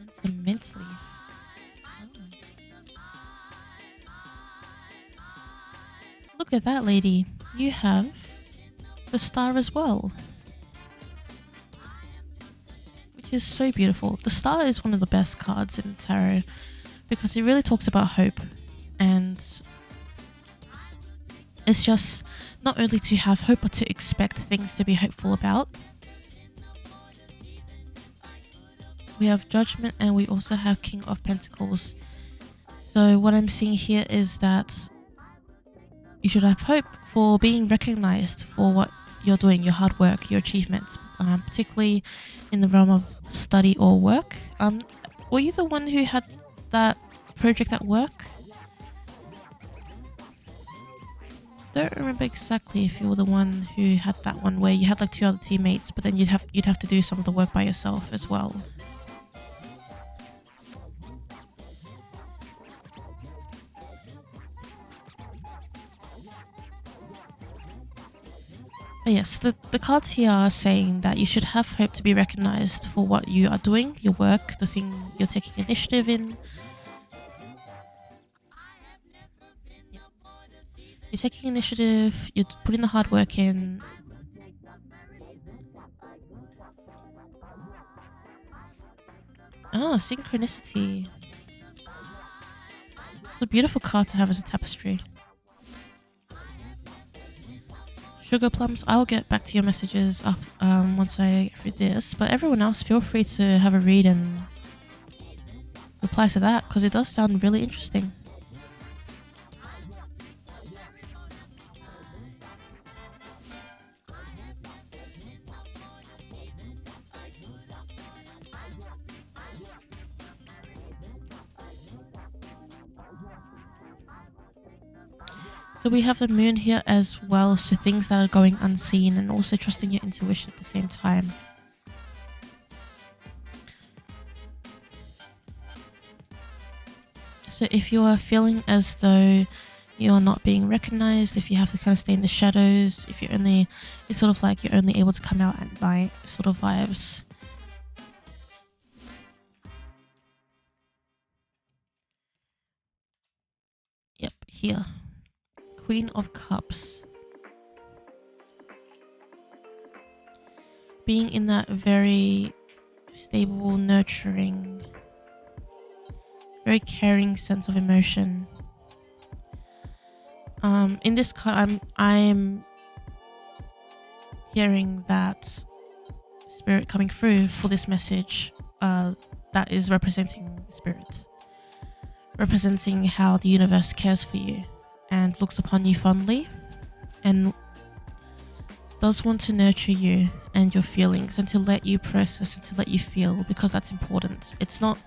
And some mint leaf. Oh. Look at that, lady. You have the star as well, which is so beautiful. The star is one of the best cards in tarot because it really talks about hope, and it's just not only to have hope but to expect things to be hopeful about. We have Judgment and we also have King of Pentacles. So what I'm seeing here is that you should have hope for being recognized for what you're doing, your hard work, your achievements, particularly in the realm of study or work. Were you the one who had that project at work? I don't remember exactly if you were the one who had that one where you had like 2 other teammates, but then you'd have to do some of the work by yourself as well. But yes, the cards here are saying that you should have hope to be recognized for what you are doing, your work, the thing you're taking initiative in. Yeah. You're taking initiative, you're putting the hard work in. Ah, synchronicity. It's a beautiful card to have as a tapestry. Sugar plums, I'll get back to your messages after, once I get through this, but everyone else feel free to have a read and reply reply to that because it does sound really interesting. So we have the moon here as well, so things that are going unseen and also trusting your intuition at the same time. So if you are feeling as though you are not being recognized, if you have to kind of stay in the shadows, if you're only, it's sort of like you're only able to come out at night sort of vibes. Yep, here. Queen of Cups. Being in that very stable, nurturing, very caring sense of emotion. In this card, I'm hearing that spirit coming through for this message. That is representing spirit, representing how the universe cares for you and looks upon you fondly, and does want to nurture you and your feelings and to let you process and to let you feel, because that's important. It's not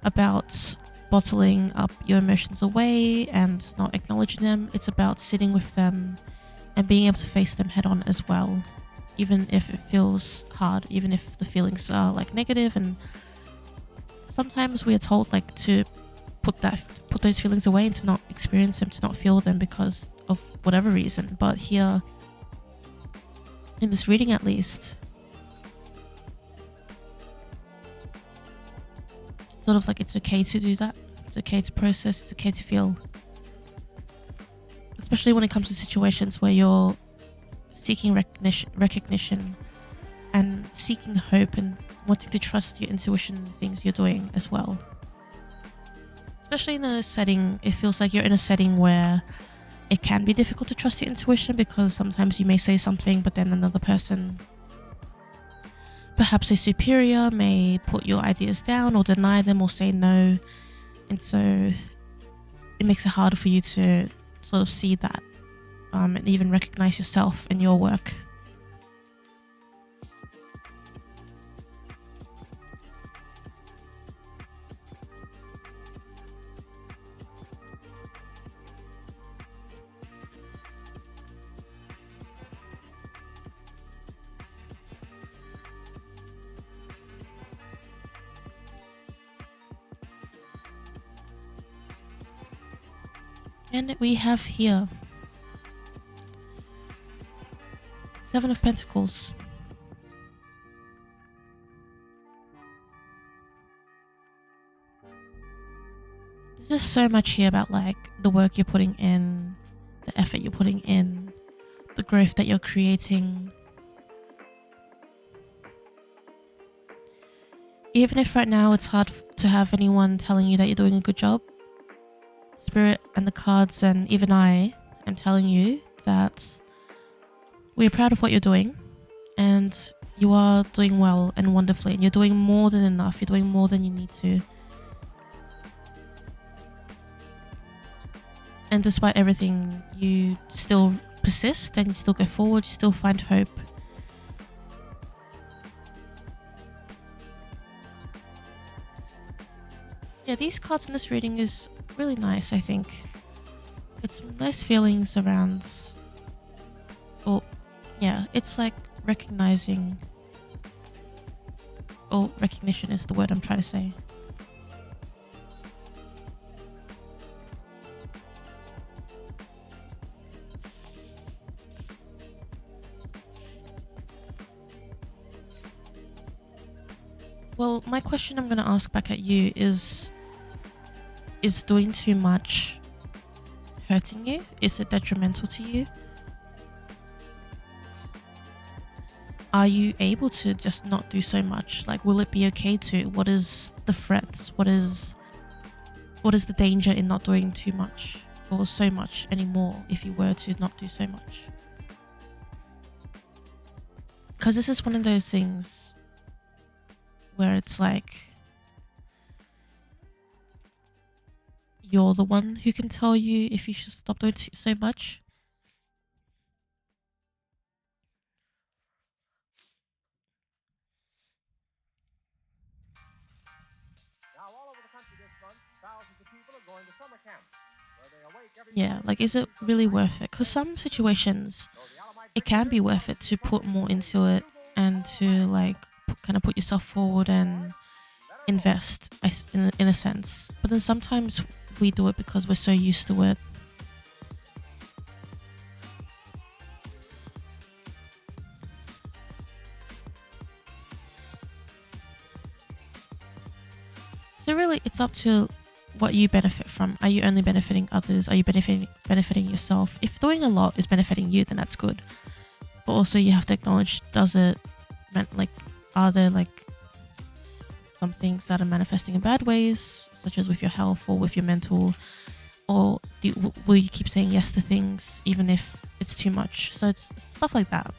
about bottling up your emotions away and not acknowledging them. It's about sitting with them and being able to face them head on as well, even if it feels hard, even if the feelings are like negative. And sometimes we are told like to put those feelings away and to not experience them, to not feel them because of whatever reason. But here in this reading, at least, it's sort of like it's okay to do that. It's okay to process. It's okay to feel, especially when it comes to situations where you're seeking recognition and seeking hope and wanting to trust your intuition and the things you're doing as well. Especially in a setting, it feels like you're in a setting where it can be difficult to trust your intuition, because sometimes you may say something but then another person, perhaps a superior, may put your ideas down or deny them or say no, and so it makes it harder for you to sort of see that and even recognize yourself and your work. And we have here Seven of Pentacles. There's just so much here about like the work you're putting in, the effort you're putting in, the growth that you're creating. Even if right now it's hard to have anyone telling you that you're doing a good job, Spirit and the cards and even I am telling you that we're proud of what you're doing, and you are doing well and wonderfully, and you're doing more than enough. You're doing more than you need to. And despite everything, you still persist and you still go forward, you still find hope. Yeah, these cards in this reading is really nice, I think. It's nice feelings around, well, yeah, it's like recognizing, or recognition is the word I'm trying to say. Well, my question I'm going to ask back at you is doing too much hurting you? Is it detrimental to you? Are you able to just not do so much? Like, will it be okay to? What is the threat? What is the danger in not doing too much or so much anymore if you were to not do so much? Because this is one of those things where it's like you're the one who can tell you if you should stop doing so much. Now, all over the country this month, thousands of people are going to summer camp, where they awake every Yeah, like, is it really worth it? Because some situations, it can be worth it to put more into it and to, like, kind of put yourself forward and invest in a sense. But then sometimes we do it because we're so used to it. So really, it's up to what you benefit from. Are you only benefiting others? Are you benefiting yourself? If doing a lot is benefiting you, then that's good. But also, you have to acknowledge: are there like some things that are manifesting in bad ways, such as with your health or with your mental, or will you keep saying yes to things even if it's too much? So it's stuff like that.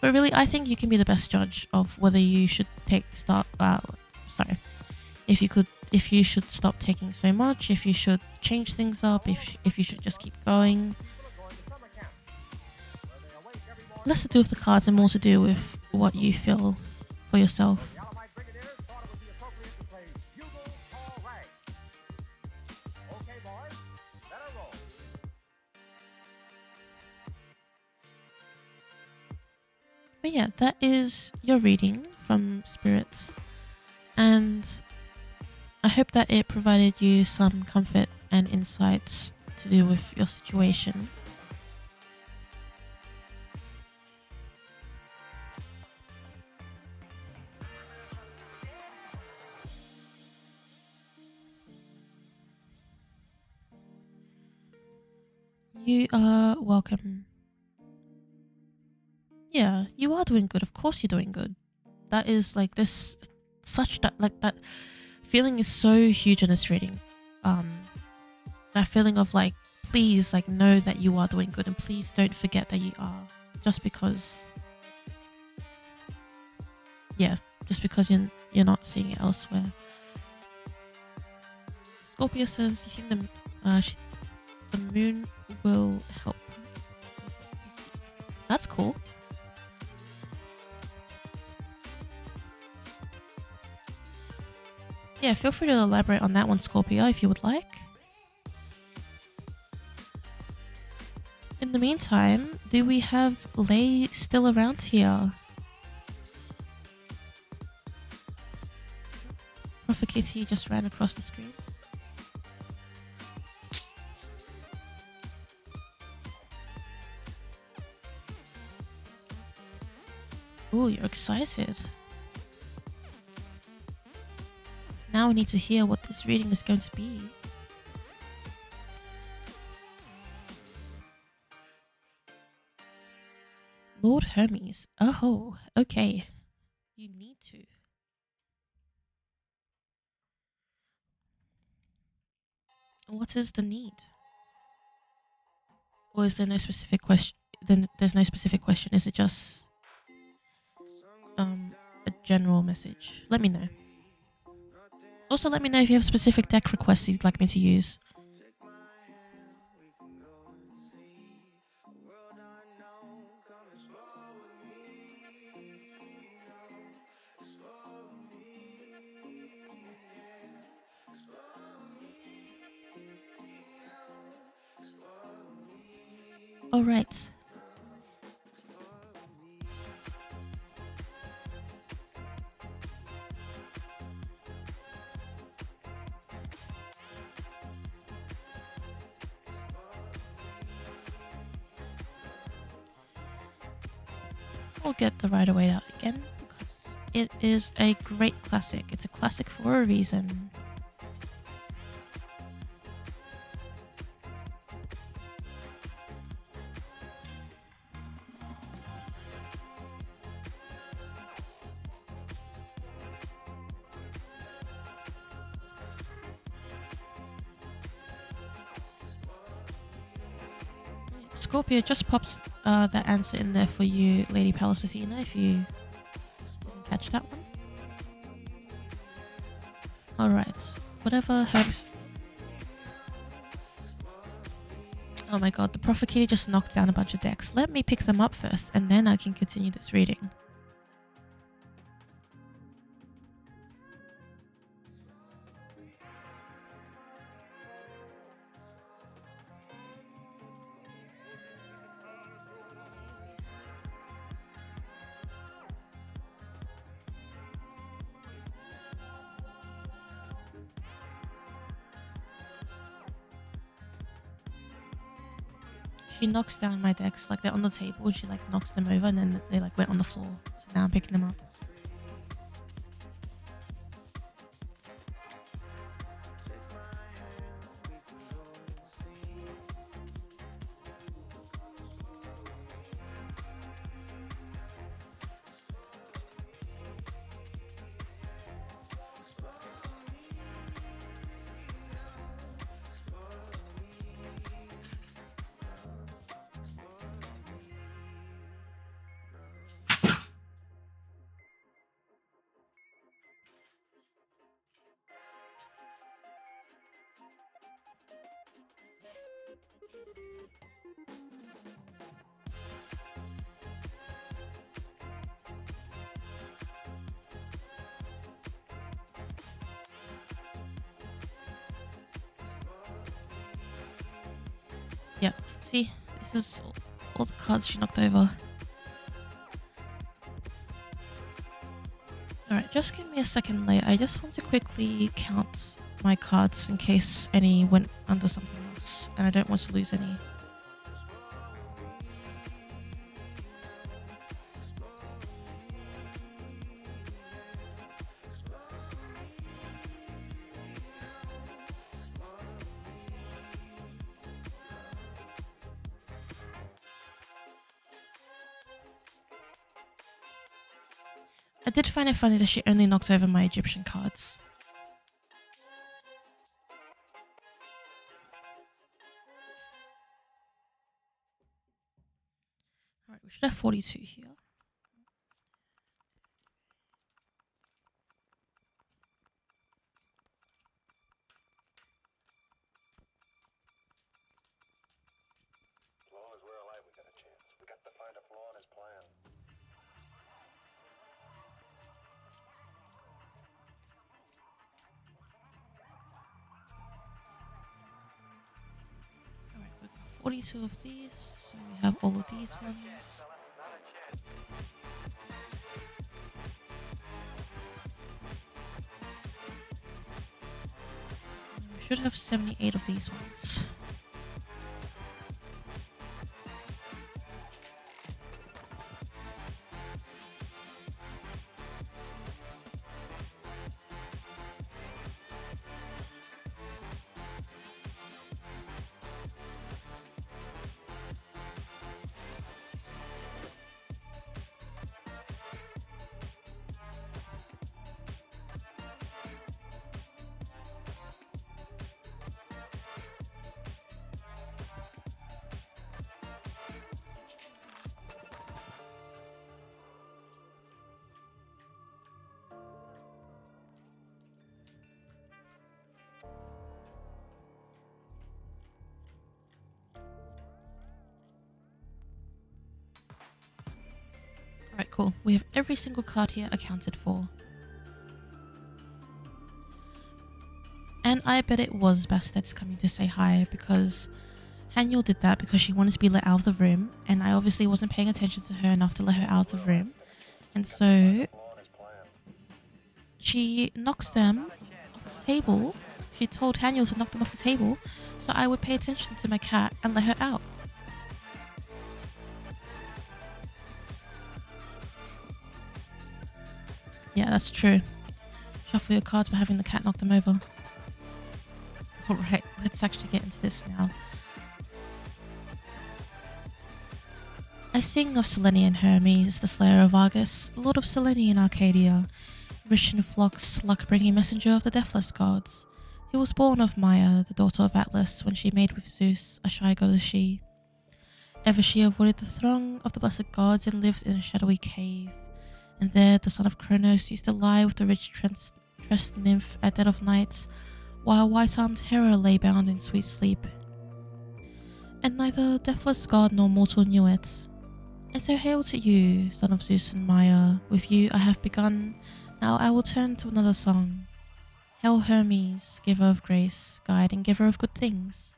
But really, I think you can be the best judge of whether you should if you should stop taking so much, if you should change things up, if you should just keep going. Less to do with the cards and more to do with what you feel for yourself. The Allied Brigadiers thought it would be appropriate to play Bugle Call Rag. Okay, boys, let her roll. But yeah, that is your reading from Spirits. And I hope that it provided you some comfort and insights to do with your situation. You are welcome. Yeah, you are doing good. Of course you're doing good. That is like this that feeling is so huge in this reading. That feeling of like, please, like, know that you are doing good and please don't forget that you are. Just because you're not seeing it elsewhere. Scorpio says you think the moon will help. That's cool. Yeah, feel free to elaborate on that one, Scorpio, if you would like. In the meantime, do we have Lay still around here? Prophet KT just ran across the screen. Ooh, you're excited. Now we need to hear what this reading is going to be. Lord Hermes. Oh, okay. You need to. What is the need? Or is there no specific question? Then there's no specific question. Is it just a general message? Let me know. Also, let me know if you have specific deck requests you'd like me to use. All right. We'll get the Rider Waite out again because it is a great classic. It's a classic for a reason. Scorpio just pops that answer in there for you, Lady Palasathena, if you didn't catch that one. Alright, whatever Oh my god, the Profiteer just knocked down a bunch of decks. Let me pick them up first, and then I can continue this reading. She knocks down my decks, like they're on the table, and she like knocks them over, and then they like went on the floor. So now I'm picking them up. Yep, see, this is all the cards she knocked over. Alright, just give me a second later. I just want to quickly count my cards in case any went under something else, and I don't want to lose any. I did find it funny that she only knocked over my Egyptian cards. Alright, we should have 42 here. As long as we're alive, we got a chance. We got to find a flaw in his plan. Alright, we got 42 of these, so we have all of these ones. We should have 78 of these ones. Alright, cool. We have every single card here accounted for. And I bet it was Bastet's coming to say hi, because Haniel did that because she wanted to be let out of the room, and I obviously wasn't paying attention to her enough to let her out of the room. And so she knocks them off the table. She told Haniel to knock them off the table so I would pay attention to my cat and let her out. Yeah, that's true. Shuffle your cards by having the cat knock them over. Alright, let's actually get into this now. I sing of Selene and Hermes, the slayer of Argus, lord of Selene in Arcadia, rich in flocks, luck-bringing messenger of the deathless gods. He was born of Maia, the daughter of Atlas, when she made with Zeus, a shy goddess she. Ever she avoided the throng of the blessed gods and lived in a shadowy cave. And there the son of Kronos used to lie with the rich tressed nymph at dead of night, while white-armed Hera lay bound in sweet sleep. and neither deathless god nor mortal knew it. And so hail to you, son of Zeus and Maya, with you I have begun, now I will turn to another song. Hail Hermes, giver of grace, guide and giver of good things.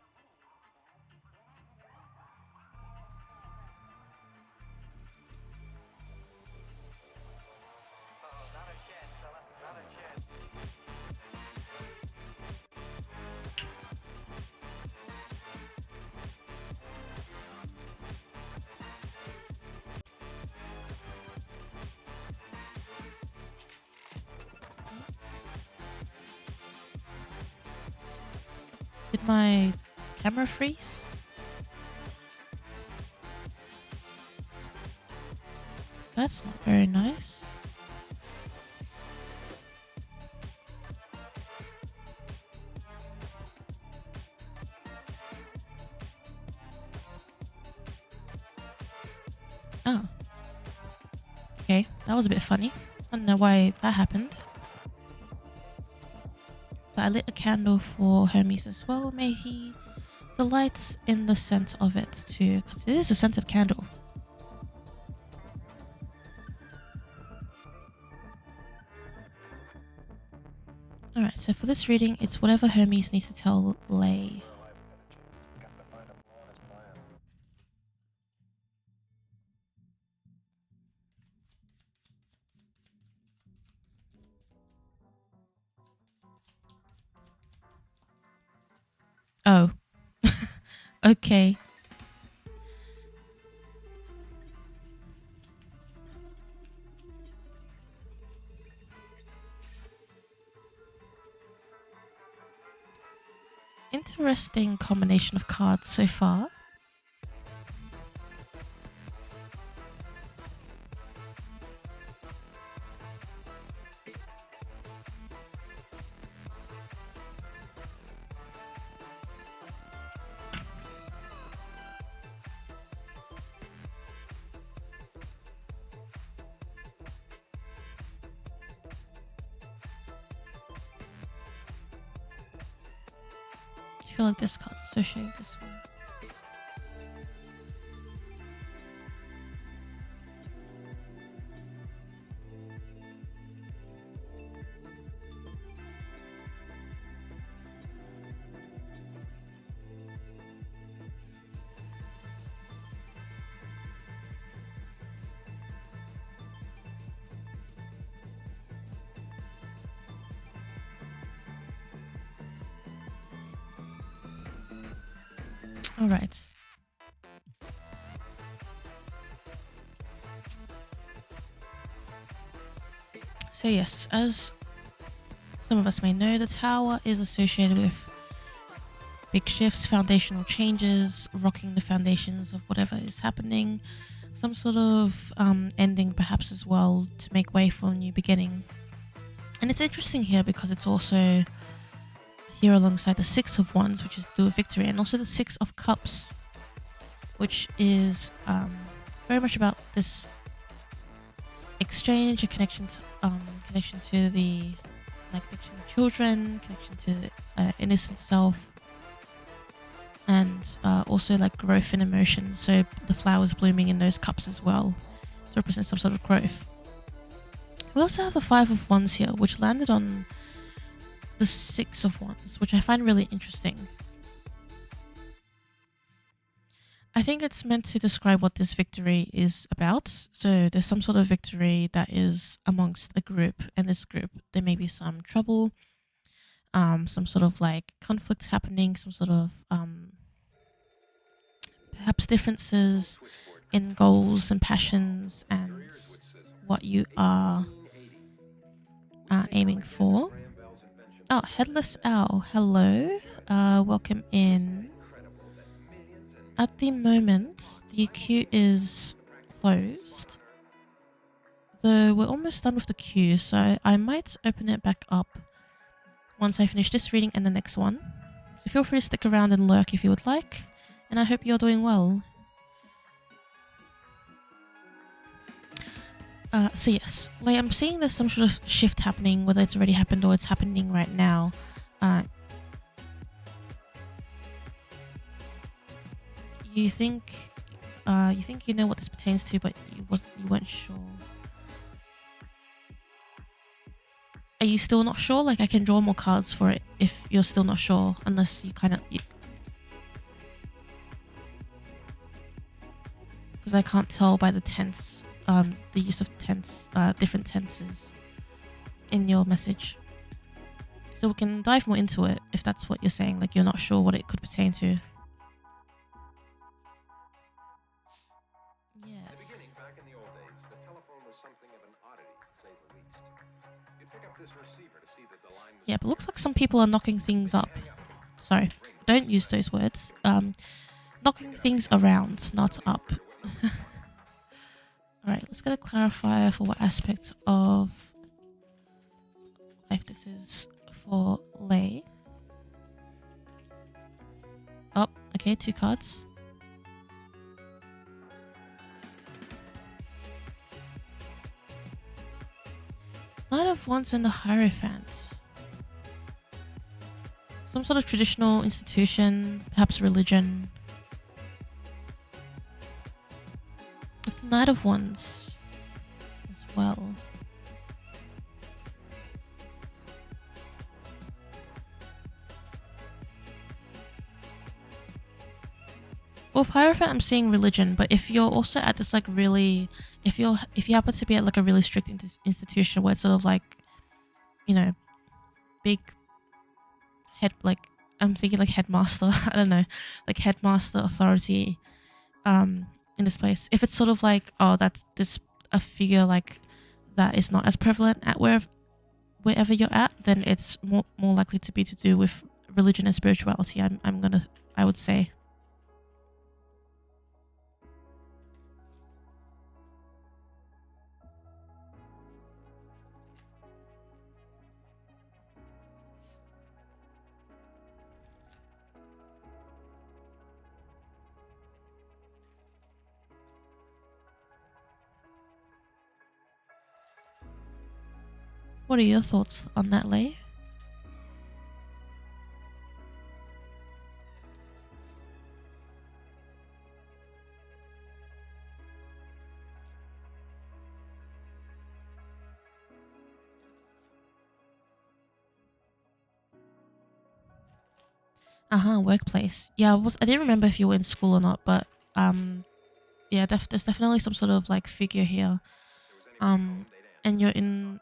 Did my camera freeze? That's not very nice. Oh. Okay, that was a bit funny. I don't know why that happened. But I lit a candle for Hermes as well. May he delight in the scent of it too, because it is a scented candle. Alright, so for this reading, it's whatever Hermes needs to tell Lay. Oh. Okay. Interesting combination of cards so far. I feel like this card's associated with this one. All right. So yes, as some of us may know, the tower is associated with big shifts, foundational changes, rocking the foundations of whatever is happening, some sort of ending perhaps as well to make way for a new beginning. And it's interesting here because it's also here alongside the Six of Wands, which is to do with victory, and also the Six of Cups, which is very much about this exchange, a connection to the connection to children, connection to the innocent self, and also like growth in emotions. So the flowers blooming in those cups as well to represent some sort of growth. We also have the Five of Wands here, which landed on the Six of Wands, which I find really interesting. I think it's meant to describe what this victory is about. So there's some sort of victory that is amongst a group, and this group there may be some trouble, some sort of like conflicts happening, some sort of perhaps differences in goals and passions and what you are aiming for. Oh, Headless Owl, hello. Welcome in. At the moment, the queue is closed. Though we're almost done with the queue, so I might open it back up once I finish this reading and the next one. So feel free to stick around and lurk if you would like. And I hope you're doing well. So yes, like I'm seeing there's some sort of shift happening, whether it's already happened or it's happening right now. you think you know what this pertains to, but you weren't sure. Are you still not sure? Like, I can draw more cards for it if you're still not sure, unless you kind of... Because I can't tell by the tense, the use of tense, different tenses in your message. So we can dive more into it if that's what you're saying, like you're not sure what it could pertain to. In the Yes. beginning, back in the old days, the telephone was something of an oddity, to say the least. You'd pick up this receiver to see that the line was... Yeah, but it looks like some people are knocking things up. Sorry, don't use those words. Knocking things around, not up. Alright, let's get a clarifier for what aspect of life this is for Lei. Oh, okay, 2 cards. Knight of Wands and the Hierophant. Some sort of traditional institution, perhaps religion. With the Knight of Wands as well. Well, with Hierophant, I'm seeing religion, but if you're also at this like really, if you happen to be at like a really strict institution where it's sort of like, you know, big head, like I'm thinking like headmaster, I don't know, like headmaster authority, in this place. If it's sort of like, oh, that's this a figure like that is not as prevalent at wherever you're at, then it's more likely to be to do with religion and spirituality. I would say. What are your thoughts on that, Lei? Workplace. Yeah, I didn't remember if you were in school or not, but yeah, there's definitely some sort of like figure here. And you're in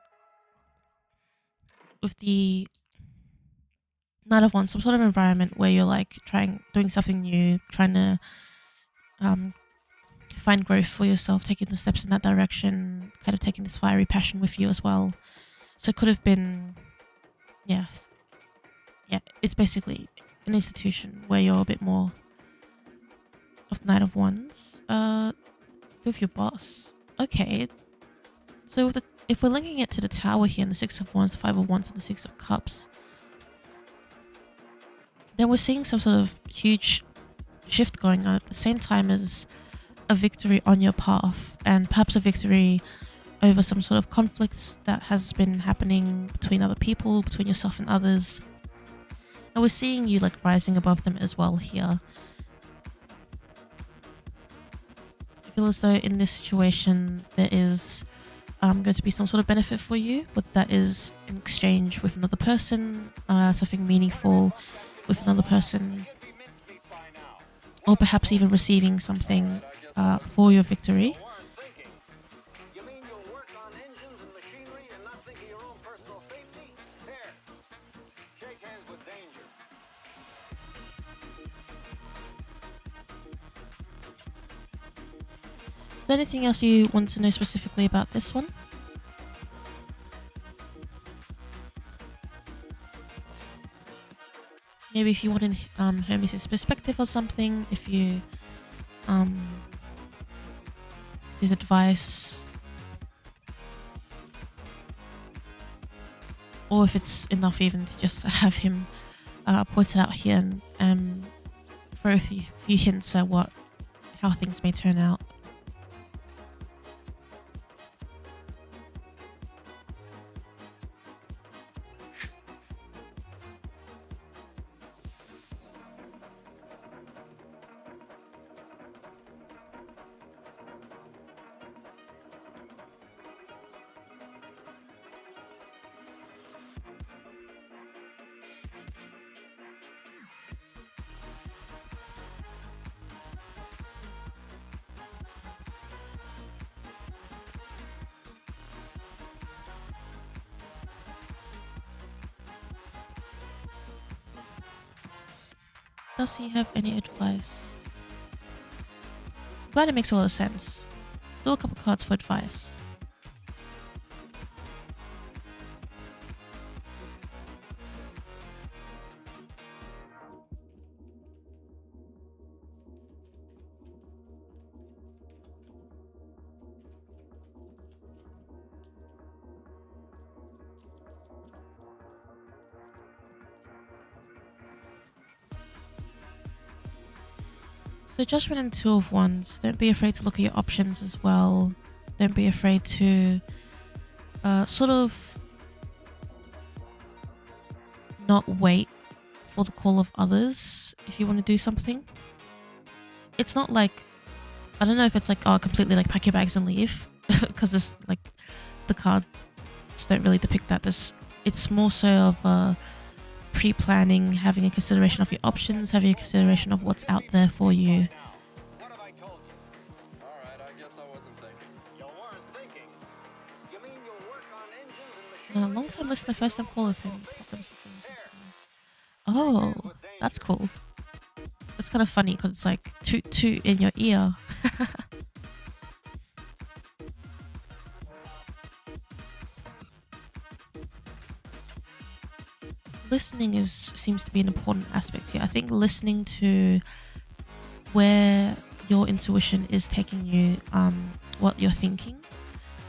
with the Knight of Wands, some sort of environment where you're like doing something new, trying to find growth for yourself, taking the steps in that direction, kind of taking this fiery passion with you as well. So it could have been, yeah, it's basically an institution where you're a bit more of the Knight of Wands. With your boss. Okay. So if we're linking it to the Tower here and the 6 of Wands, the 5 of Wands, and the 6 of Cups, then we're seeing some sort of huge shift going on at the same time as a victory on your path, and perhaps a victory over some sort of conflicts that has been happening between other people, between yourself and others. And we're seeing you like rising above them as well here. I feel as though in this situation there is going to be some sort of benefit for you, whether that is in exchange with another person, something meaningful with another person, or perhaps even receiving something for your victory. You mean you'll work on engines and machinery and not think of your own personal safety? Here, shake hands with danger. Is there anything else you want to know specifically about this one? Maybe if you want Hermes' perspective or something, if you his advice, or if it's enough even to just have him point it out here and throw a few hints at how things may turn out. Does he have any advice? Glad it makes a lot of sense. Do a couple cards for advice. So Judgment and Two of Wands. Don't be afraid to look at your options as well. Don't be afraid to sort of not wait for the call of others if you want to do something. It's not like, I don't know if it's like, oh, completely like pack your bags and leave, because it's like the cards don't really depict that. It's more so of pre-planning, having a consideration of your options, having a consideration of what's out there for you. What have I told you? All right, I guess I wasn't thinking. You weren't thinking. You mean you'll work on engines and machinery? Long time listener, first time caller of him. Here. Oh, that's cool. It's kind of funny because it's like toot toot in your ear. Listening seems to be an important aspect here. I think listening to where your intuition is taking you, what you're thinking,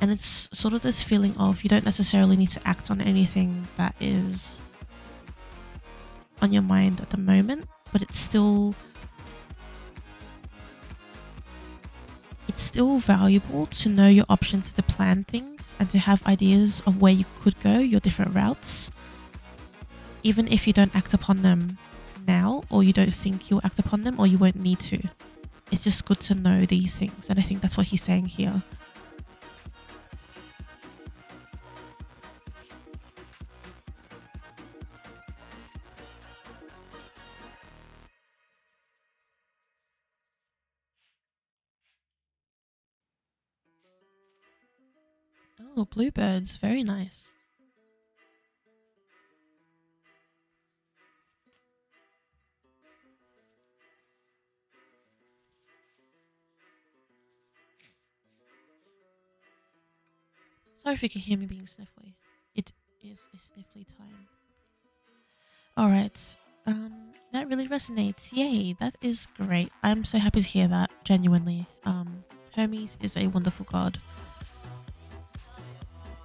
and it's sort of this feeling of you don't necessarily need to act on anything that is on your mind at the moment, but it's still valuable to know your options, to plan things and to have ideas of where you could go, your different routes. Even if you don't act upon them now, or you don't think you'll act upon them, or you won't need to. It's just good to know these things, and I think that's what he's saying here. Oh, bluebirds, very nice. Sorry if you can hear me being sniffly. It is a sniffly time. Alright, that really resonates. Yay, that is great. I'm so happy to hear that, genuinely. Hermes is a wonderful god.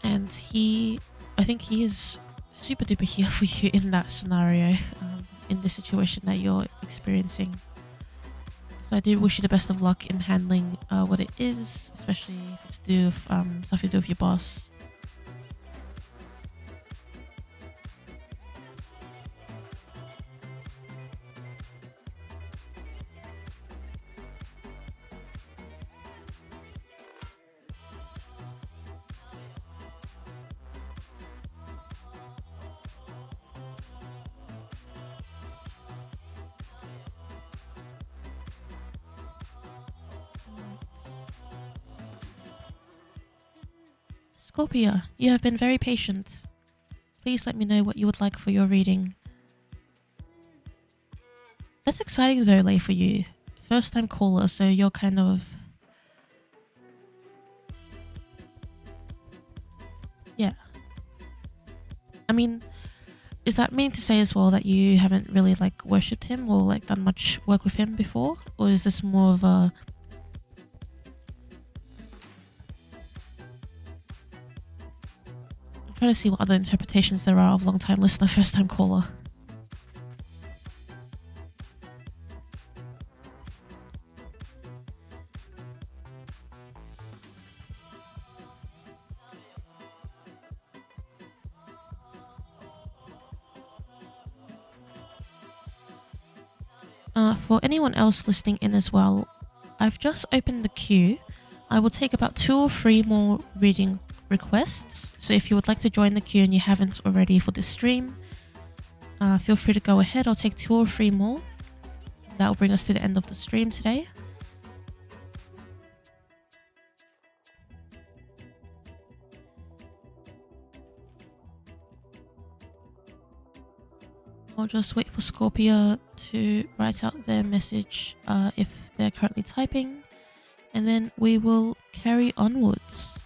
And I think he is super duper here for you in that scenario, in the situation that you're experiencing. So I do wish you the best of luck in handling what it is, especially if it's to do with stuff you do with your boss. Scorpio, you have been very patient. Please let me know what you would like for your reading. That's exciting though, Lay, for you. First time caller, so you're kind of... Yeah. I mean, is that meaning to say as well that you haven't really like worshipped him or like done much work with him before? Or is this more of a... I'm trying to see what other interpretations there are of long time listener, first time caller. For anyone else listening in as well, I've just opened the queue. I will take about 2 or 3 more reading requests. So if you would like to join the queue and you haven't already for this stream, feel free to go ahead. I'll take 2 or 3 more. That will bring us to the end of the stream today. I'll just wait for Scorpia to write out their message if they're currently typing, and then we will carry onwards.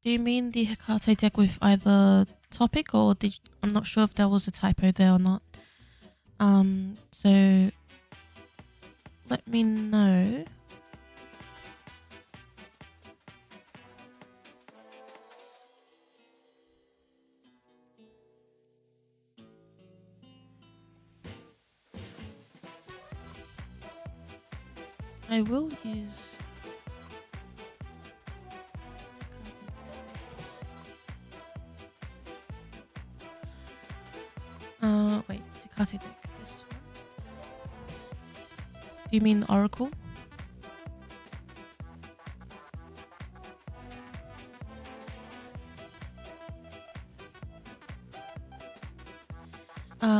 Do you mean the Hecate deck with either topic, or I'm not sure if there was a typo there or not. So let me know. I will use... wait, Hecate deck. This one. Do you mean the Oracle?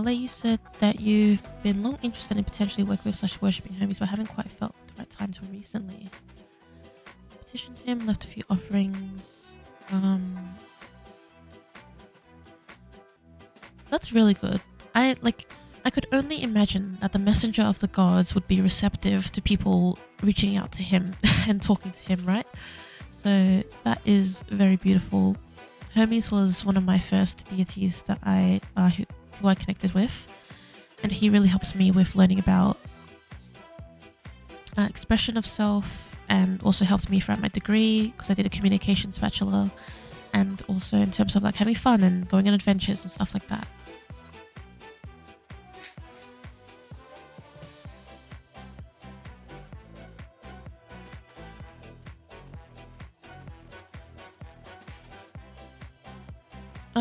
You said that you've been long interested in potentially working with / worshipping Hermes, but haven't quite felt the right time till recently. Petitioned him, left a few offerings. That's really good. I could only imagine that the messenger of the gods would be receptive to people reaching out to him and talking to him, right? So that is very beautiful. Hermes was one of my first deities that who I connected with, and he really helps me with learning about expression of self, and also helped me throughout my degree because I did a communications bachelor, and also in terms of like having fun and going on adventures and stuff like that.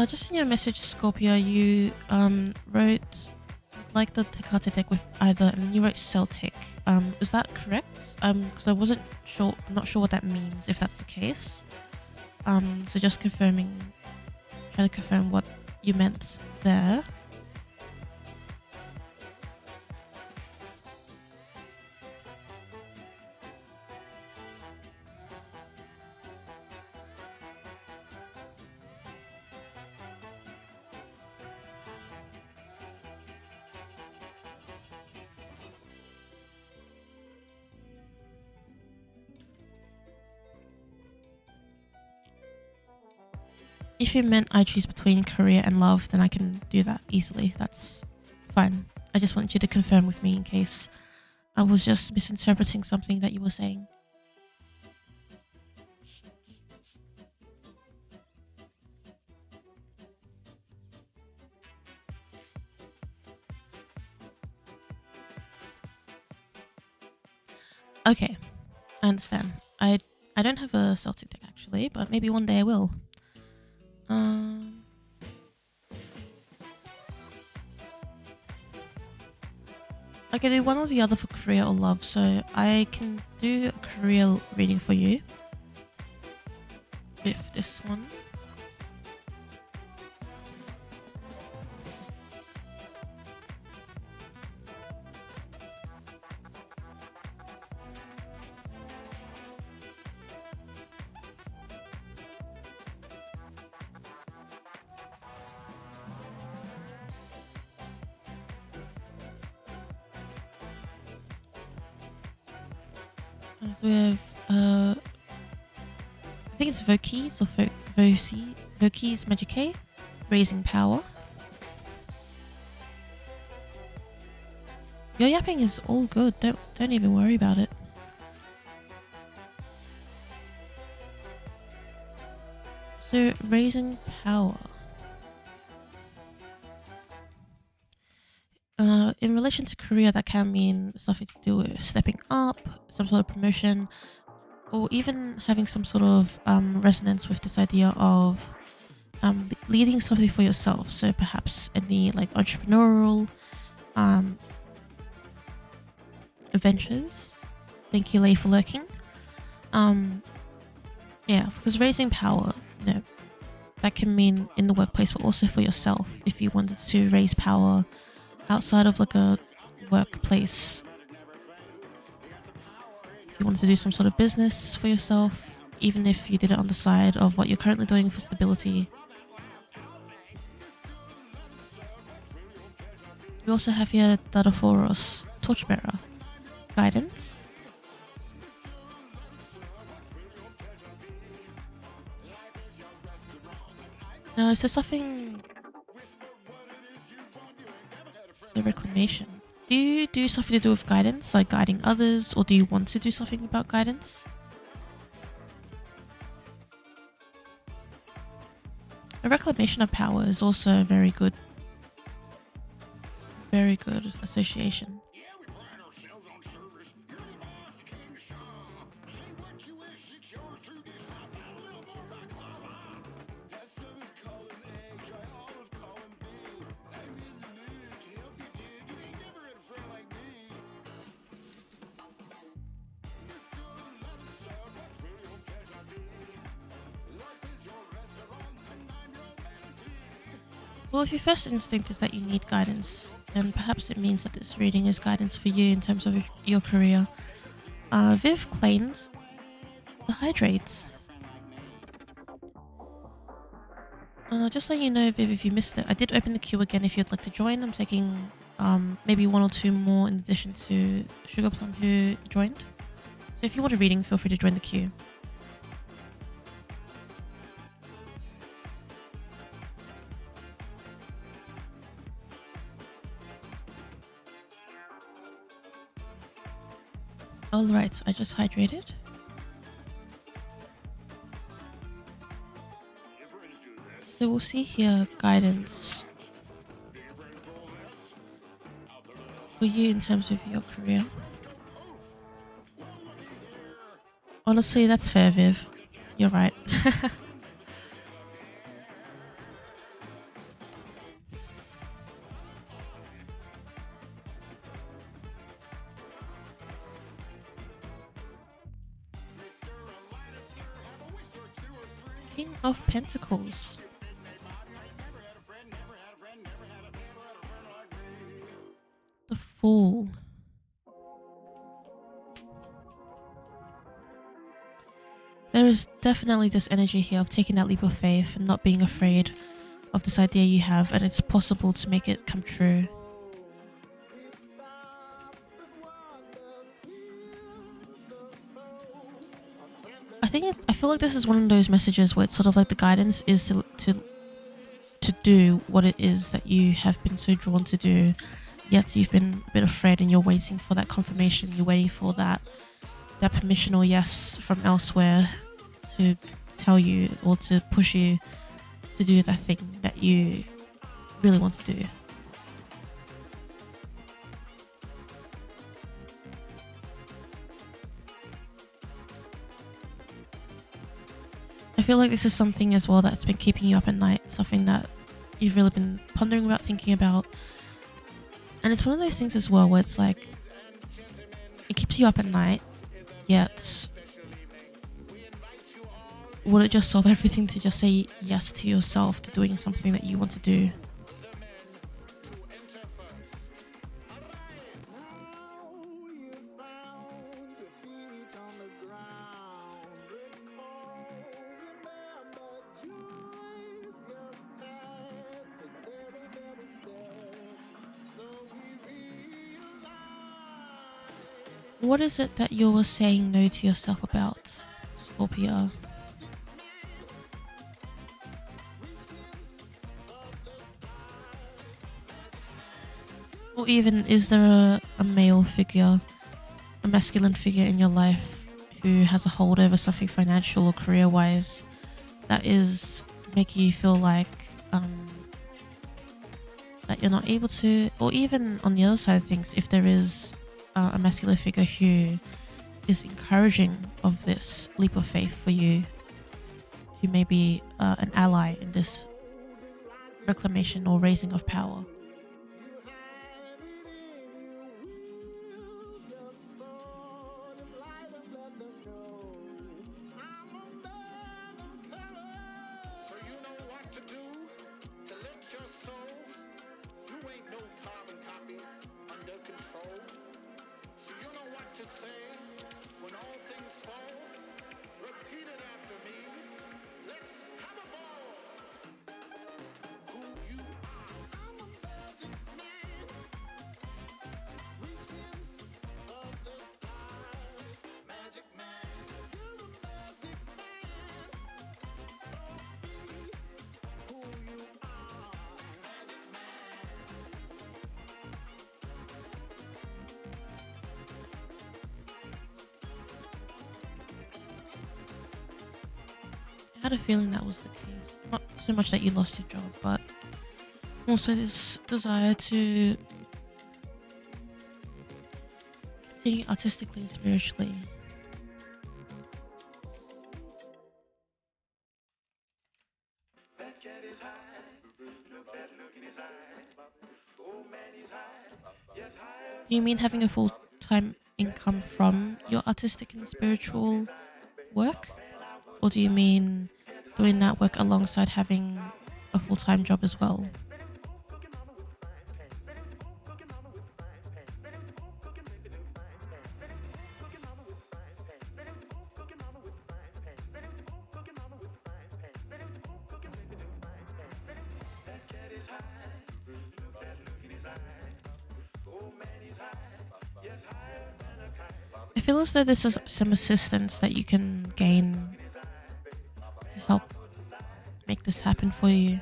Just in your message, Scorpia, you wrote like the Hecate deck with either, and you wrote Celtic. Is that correct? Because I wasn't sure. I'm not sure what that means, if that's the case. So just trying to confirm what you meant there. If you meant I choose between career and love, then I can do that easily. That's fine. I just wanted you to confirm with me in case I was just misinterpreting something that you were saying. Okay, I understand. I don't have a Celtic deck actually, but maybe one day I will. I can do one or the other for career or love, so I can do a career reading for you with this one. So we have, I think it's Vokeys or Vokeys Magic, Raising Power. Your yapping is all good. Don't even worry about it. So Raising Power. in relation to career, that can mean something to do with stepping up, some sort of promotion, or even having some sort of resonance with this idea of leading something for yourself. So perhaps any like entrepreneurial adventures. Thank you, Lay, for lurking. Yeah, because raising power, you know, that can mean in the workplace, but also for yourself. If you wanted to raise power outside of like a workplace, if you wanted to do some sort of business for yourself, even if you did it on the side of what you're currently doing for stability. We also have here Dadaforos, Torchbearer, guidance. Now, is there something... The reclamation. Do you do something to do with guidance, like guiding others, or do you want to do something about guidance? A reclamation of power is also a very good association. Well, if your first instinct is that you need guidance, then perhaps it means that this reading is guidance for you in terms of your career. Viv claims the hydrate. Just so you know, Viv, if you missed it, I did open the queue again if you'd like to join. I'm taking maybe one or two more in addition to Sugar Plum who joined. So if you want a reading, feel free to join the queue. Alright, I just hydrated. So we'll see here guidance for you in terms of your career. Honestly, that's fair, Viv. You're right. King of Pentacles. The Fool. There is definitely this energy here of taking that leap of faith and not being afraid of this idea you have, and it's possible to make it come true. I feel like this is one of those messages where it's sort of like the guidance is to do what it is that you have been so drawn to do, yet you've been a bit afraid and you're waiting for that confirmation, you're waiting for that permission or yes from elsewhere to tell you or to push you to do that thing that you really want to do. I feel like this is something as well that's been keeping you up at night, something that you've really been pondering about, thinking about. And it's one of those things as well where it's like, it keeps you up at night, yet would it just solve everything to just say yes to yourself, to doing something that you want to do? What is it that you're saying no to yourself about, Scorpio? Or even, is there a male figure, a masculine figure in your life who has a hold over something financial or career-wise that is making you feel like that you're not able to, or even on the other side of things, if there is a masculine figure who is encouraging of this leap of faith for you, who may be an ally in this reclamation or raising of power. So you know what to do to lift your soul. You ain't no carbon copy under control. So you know what to say when all things fall. Repeat it after me. Let's have a ball. Who you are. I'm a magic man. Reaching of the stars. Magic man. You're a magic man. So be who you are. Magic man. I had a feeling that was the case. Not so much that you lost your job, but also this desire to continue artistically and spiritually. Do you mean having a full-time income from your artistic and spiritual work? Or do you mean doing that work alongside having a full-time job as well? I feel as though this is some assistance that you can gain to help make this happen for you.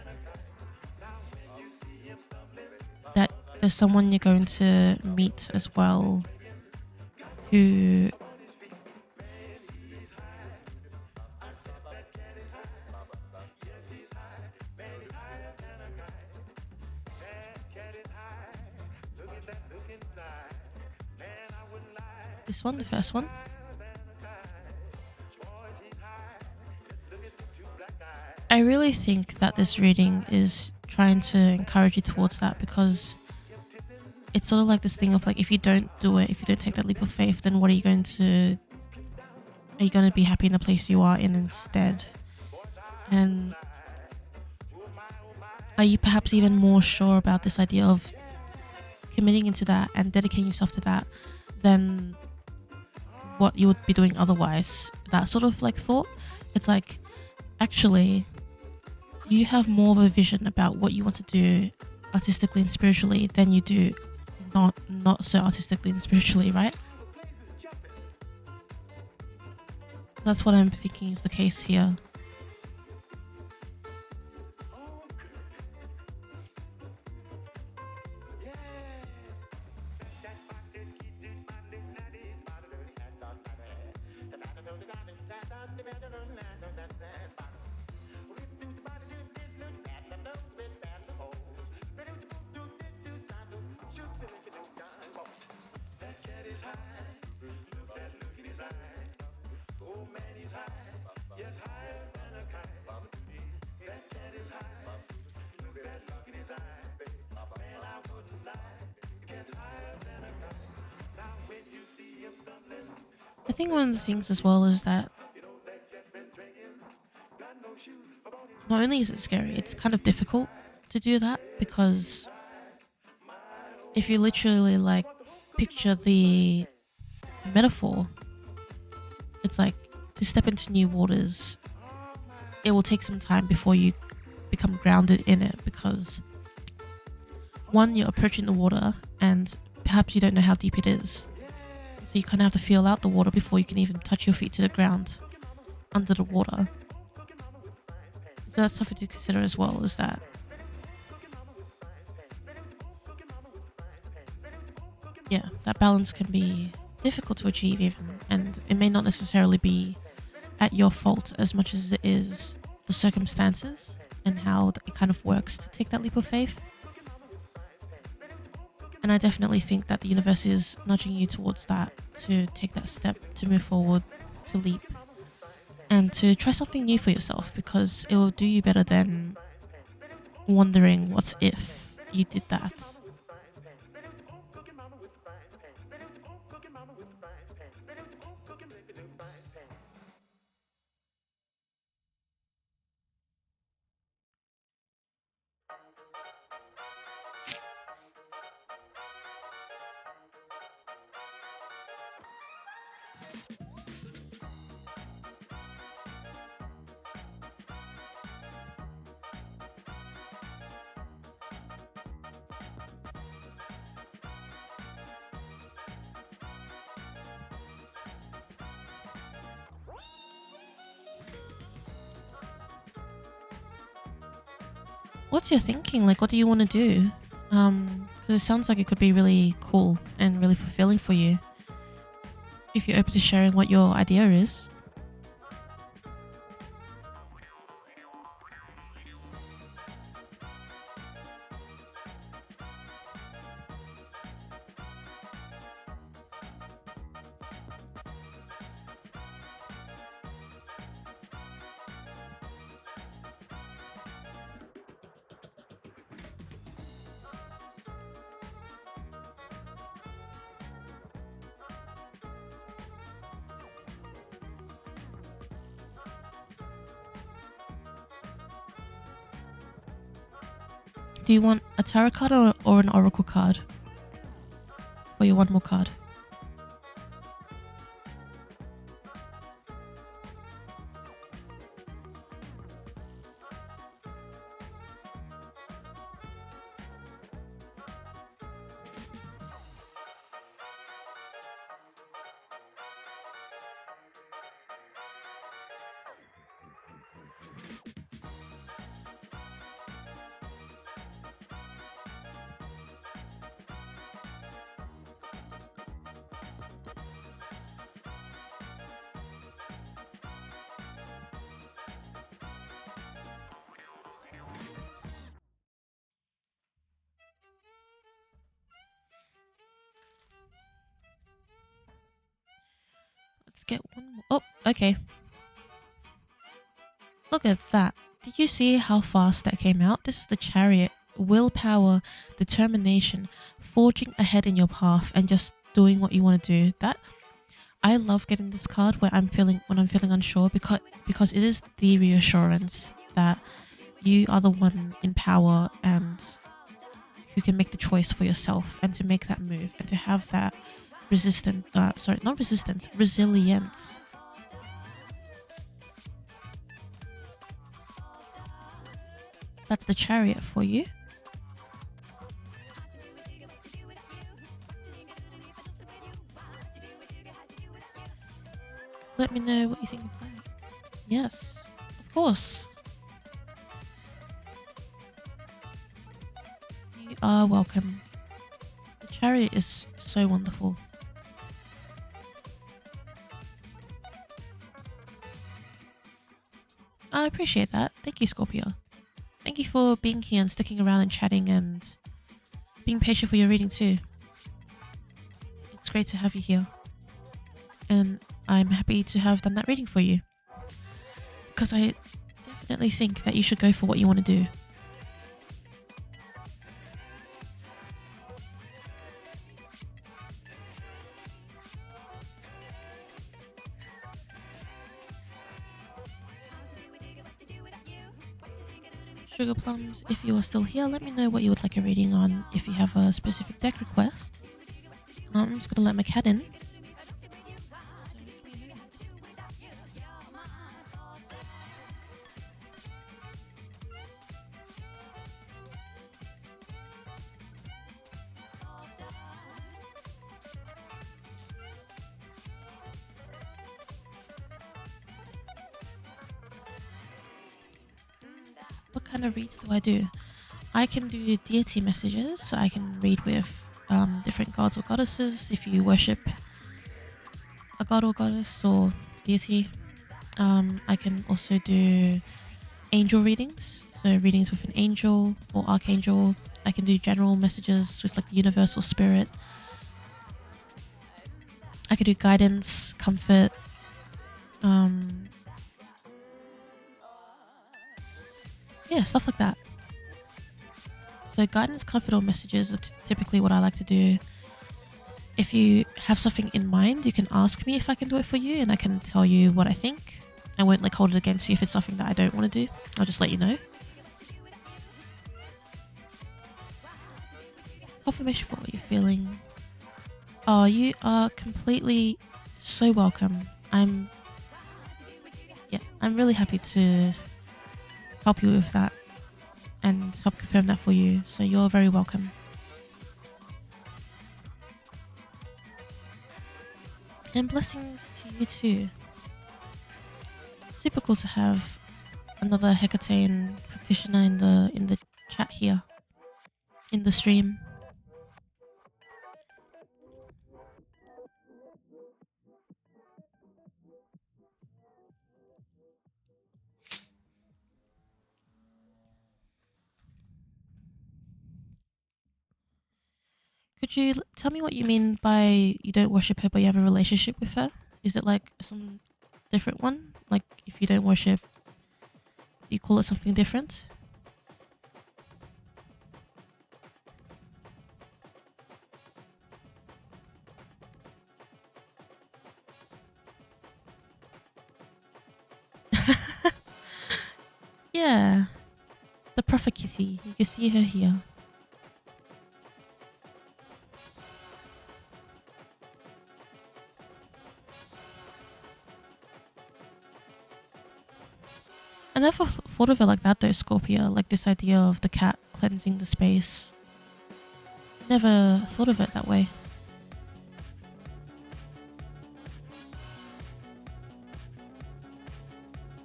That there's someone you're going to meet as well who this one, the first one. I really think that this reading is trying to encourage you towards that, because it's sort of like this thing of like, if you don't do it, if you don't take that leap of faith, then what are you going to be happy in the place you are in instead? And are you perhaps even more sure about this idea of committing into that and dedicating yourself to that than what you would be doing otherwise? That sort of like thought. It's like, actually, you have more of a vision about what you want to do artistically and spiritually than you do not so artistically and spiritually, right? That's what I'm thinking is the case here. I think one of the things as well is that not only is it scary, it's kind of difficult to do that, because if you literally like picture the metaphor, it's like to step into new waters, it will take some time before you become grounded in it, because one, you're approaching the water and perhaps you don't know how deep it is. So you kind of have to feel out the water before you can even touch your feet to the ground under the water. So that's something to consider as well, is that yeah, that balance can be difficult to achieve even, and it may not necessarily be at your fault as much as it is the circumstances and how it kind of works to take that leap of faith. And I definitely think that the universe is nudging you towards that, to take that step, to move forward, to leap, and to try something new for yourself, because it will do you better than wondering what's if you did that. What's your thinking? Like, what do you want to do? Because it sounds like it could be really cool and really fulfilling for you if you're open to sharing what your idea is. Do you want a tarot card or an oracle card? Or you want more card? Let's get one more. Oh, okay. Look at that. Did you see how fast that came out? This is the Chariot. Willpower, determination, forging ahead in your path and just doing what you want to do. That I love getting this card when I'm feeling unsure, because it is the reassurance that you are the one in power and who can make the choice for yourself, and to make that move and to have that resilience. That's the Chariot for you. Let me know what you think of that. Yes, of course. You are welcome. The Chariot is so wonderful. I appreciate that. Thank you, Scorpio. Thank you for being here and sticking around and chatting and being patient for your reading too. It's great to have you here. And I'm happy to have done that reading for you, because I definitely think that you should go for what you want to do. Sugar Plums, if you are still here, let me know what you would like a reading on. If you have a specific deck request, I'm just gonna let my cat in. What kind of reads do I do? I can do deity messages, so I can read with different gods or goddesses if you worship a god or goddess or deity. I can also do angel readings, so readings with an angel or archangel. I can do general messages with like the universal spirit. I could do guidance, comfort, yeah, stuff like that. So guidance, comfort, or messages are typically what I like to do. If you have something in mind, you can ask me if I can do it for you, and I can tell you what I think. I won't like hold it against you if it's something that I don't want to do. I'll just let you know. Confirmation for what you're feeling. Oh, you are completely so welcome. I'm really happy to help you with that and help confirm that for you. So you're very welcome. And blessings to you too. Super cool to have another Hecate practitioner in the chat here, in the stream. Could you tell me what you mean by you don't worship her but you have a relationship with her? Is it like some different one? Like if you don't worship, you call it something different? Yeah. The Prophet Kitty. You can see her here. I never thought of it like that though, Scorpio. Like this idea of the cat cleansing the space. Never thought of it that way.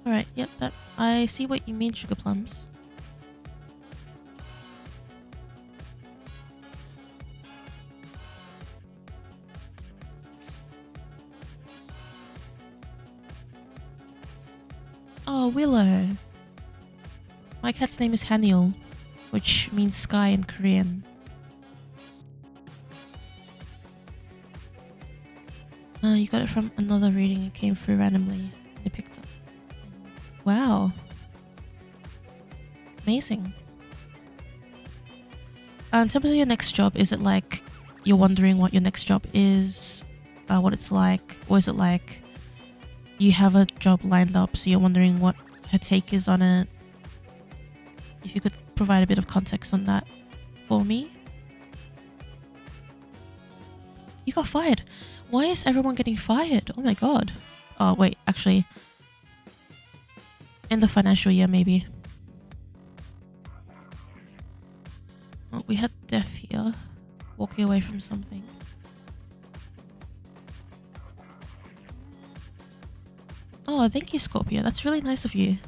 Alright, yep, that I see what you mean, Sugar Plums. Oh, Willow. My cat's name is Haniel, which means sky in Korean. You got it from another reading. It came through randomly. They picked up. Wow. Amazing. In terms of your next job, is it like you're wondering what your next job is, what it's like, or is it like you have a job lined up, so you're wondering what her take is on it? If you could provide a bit of context on that for me. You got fired. Why is everyone getting fired? Oh my god. Oh wait, actually, in the financial year maybe. Oh, we had Death here, walking away from something. Oh, thank you, Scorpio. That's really nice of you.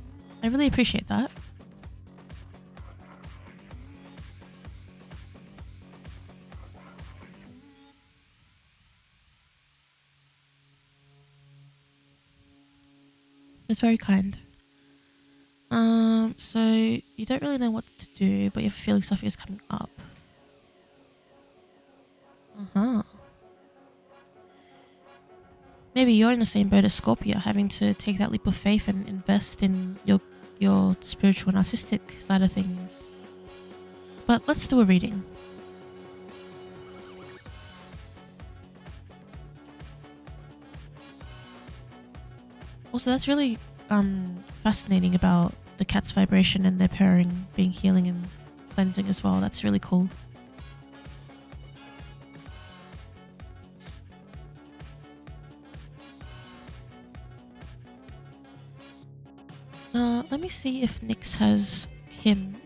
I really appreciate that. It's very kind. So you don't really know what to do, but you have a feeling something is coming up. Maybe you're in the same boat as Scorpio, having to take that leap of faith and invest in your spiritual and artistic side of things. But let's do a reading. Also, that's really fascinating about the cat's vibration and their purring being healing and cleansing as well. That's really cool. Let me see if Nyx has hymns.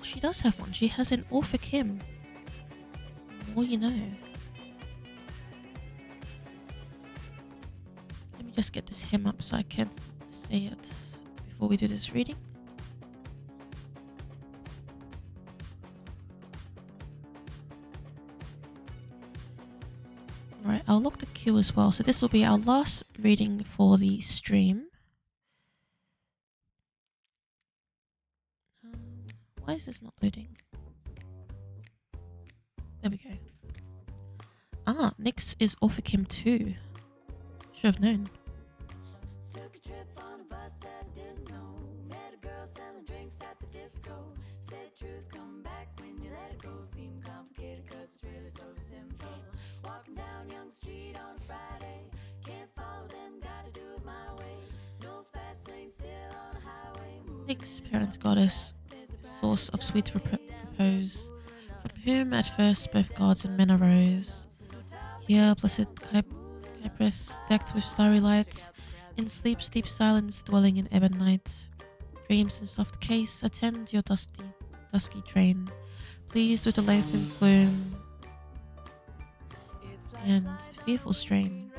She does have one. She has an Orphic hymn. The more you know. Let me just get get this hymn up so I can say it before we do this reading. Alright, I'll lock the queue as well. So this will be our last reading for the stream. Why is this not loading? There we go. Ah, Nyx is Orphikim too. Should have known. Took a trip on a bus that didn't know. Met a girl selling drinks at the disco. Said truth come back when you let it go. Seemed complicated cause it's really so simple. Walking down Young Street on a Friday. Can't follow them, gotta do it my way. No fast lane, still on a highway. Nyx, parent goddess, source of sweet repose, from whom at first both gods and men arose. Here, blessed Cypress, decked with starry light, in sleep's deep silence, dwelling in ebb and night. Dreams in soft case attend your dusky train, pleased with the lengthened gloom and fearful strain,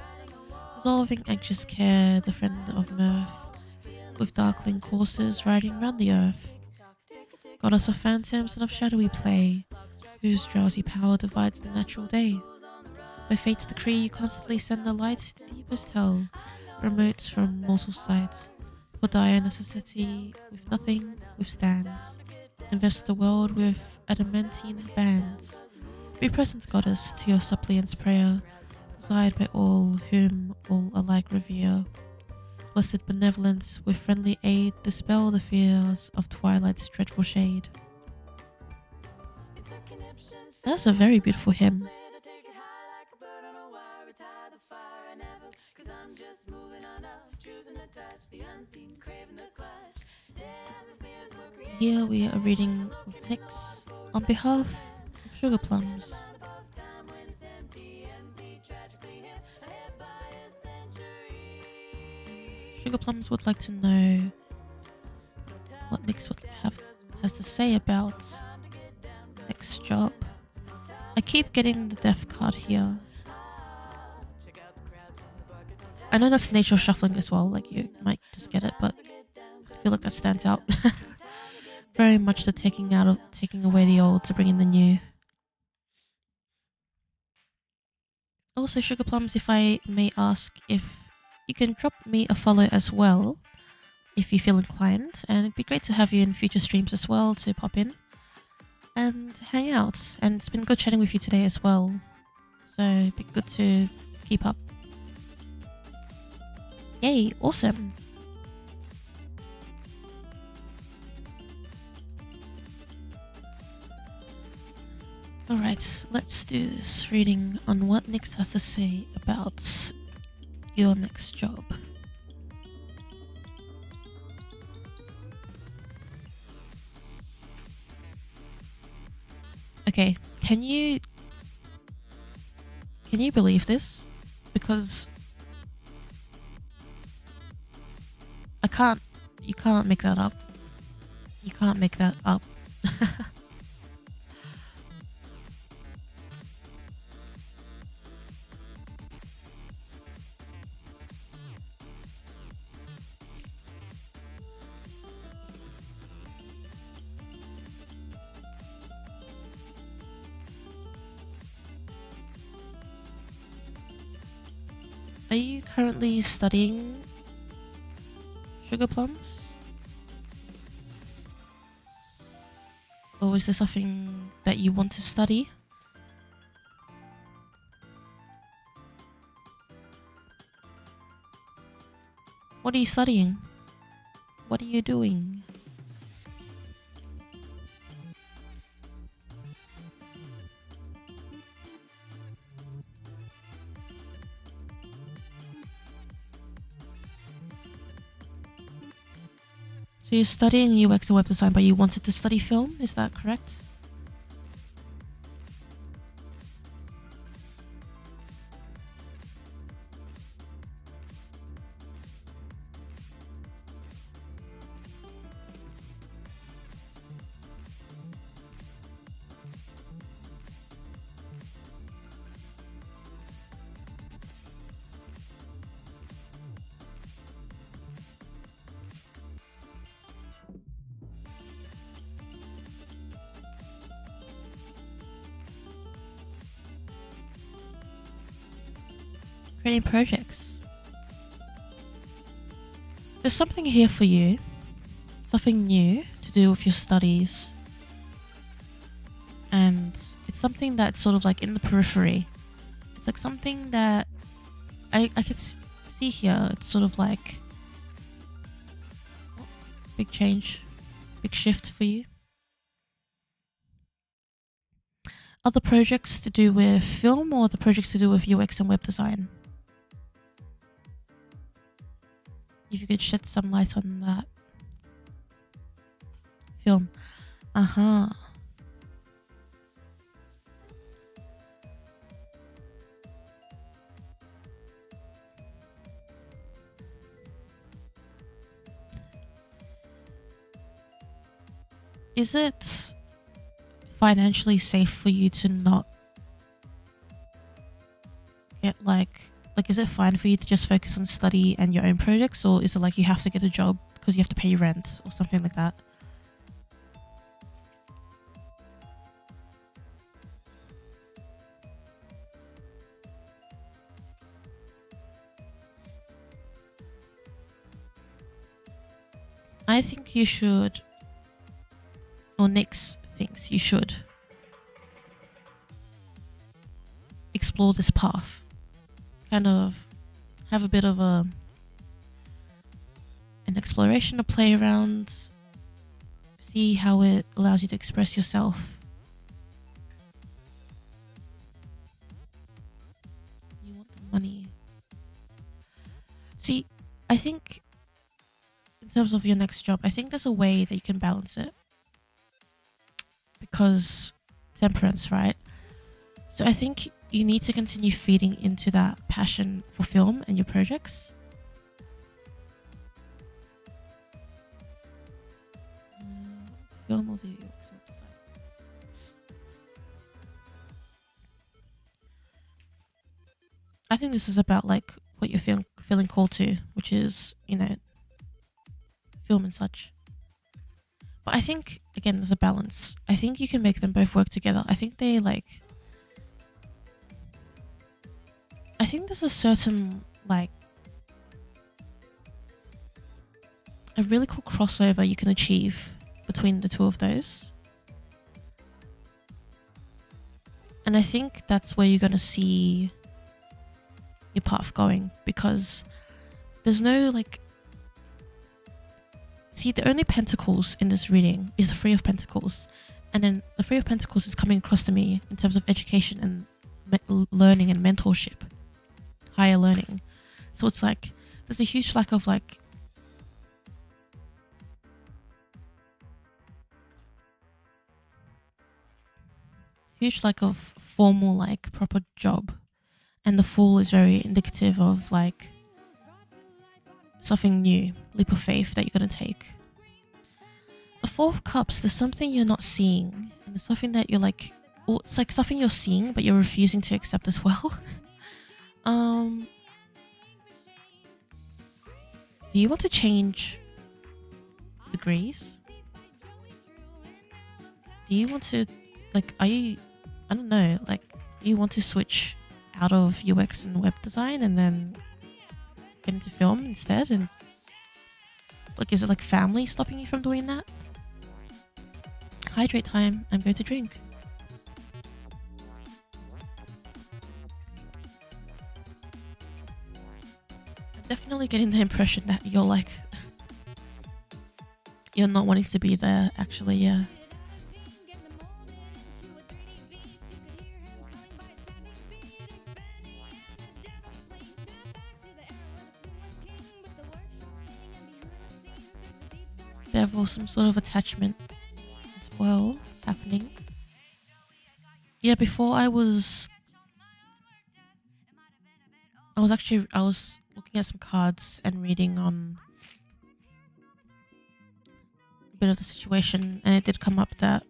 dissolving anxious care, the friend of mirth, with darkling courses riding round the earth. Goddess of phantoms and of shadowy play, whose drowsy power divides the natural day. By fate's decree you constantly send the light to deepest hell, remote from mortal sight. For dire necessity with nothing withstands. Invest the world with adamantine bands. Be present, goddess, to your suppliant's prayer, desired by all whom all alike revere. Blessed benevolence, with friendly aid, dispel the fears of twilight's dreadful shade. That's a very beautiful hymn. Here we are reading with Nyx on behalf of Sugar Plums. Sugar Plums would like to know what Nyx has to say about Nyx's job. I keep getting the death card here. I know that's nature shuffling as well, like you might just get it, but I feel like that stands out. Very much the taking away the old to bring in the new. Also, Sugar Plums, if I may ask, if you can drop me a follow as well, if you feel inclined, and it'd be great to have you in future streams as well to pop in and hang out. And it's been good chatting with you today as well, so it'd be good to keep up. Yay, awesome. Alright, let's do this reading on what Nyx has to say about your next job. Okay, can you believe this? Because you can't make that up. You can't make that up. Are you currently studying, Sugar Plums? Or is there something that you want to study? What are you studying? What are you doing? So you're studying UX and web design, but you wanted to study film, is that correct? creating projects. There's something here for you, something new to do with your studies, and it's something that's sort of like in the periphery. It's like something that I could see here. It's sort of like big change, big shift for you. Other projects to do with film or the projects to do with UX and web design? If you could shed some light on that. Film. Uh-huh. Is it financially safe for you to not get like is it fine for you to just focus on study and your own projects, or is it like you have to get a job because you have to pay rent or something like that? I think you should, or Nix thinks you should explore this path. Kind of have a bit of an exploration to play around, see how it allows you to express yourself. You want the money. See, I think in terms of your next job, I think there's a way that you can balance it. Because temperance, right? So I think you need to continue feeding into that passion for film and your projects. Film or the UX web design. I think this is about like what you're feeling called to, which is, you know, film and such. But I think, again, there's a balance. I think you can make them both work together. I think they like... I think there's a certain, like... a really cool crossover you can achieve between the two of those. And I think that's where you're going to see your path going. Because there's no, like... See, the only pentacles in this reading is the Three of Pentacles. And then the Three of Pentacles is coming across to me in terms of education and learning and mentorship. Higher learning. So it's like, there's a huge lack of like... huge lack of formal, like, proper job. And the Fool is very indicative of like... something new, leap of faith that you're going to take. The Four of Cups, there's something you're not seeing, and there's something that you're like, or it's like something you're seeing but you're refusing to accept as well. Do you want to change degrees? Do you want to, like, I don't know, like, do you want to switch out of UX and web design and then get into film instead? And like, is it like family stopping you from doing that? Hydrate time. I'm going to drink. I'm definitely getting the impression that you're like you're not wanting to be there actually. Yeah. Devil, some sort of attachment as well happening. Yeah, before I was looking at some cards and reading on a bit of the situation, and it did come up that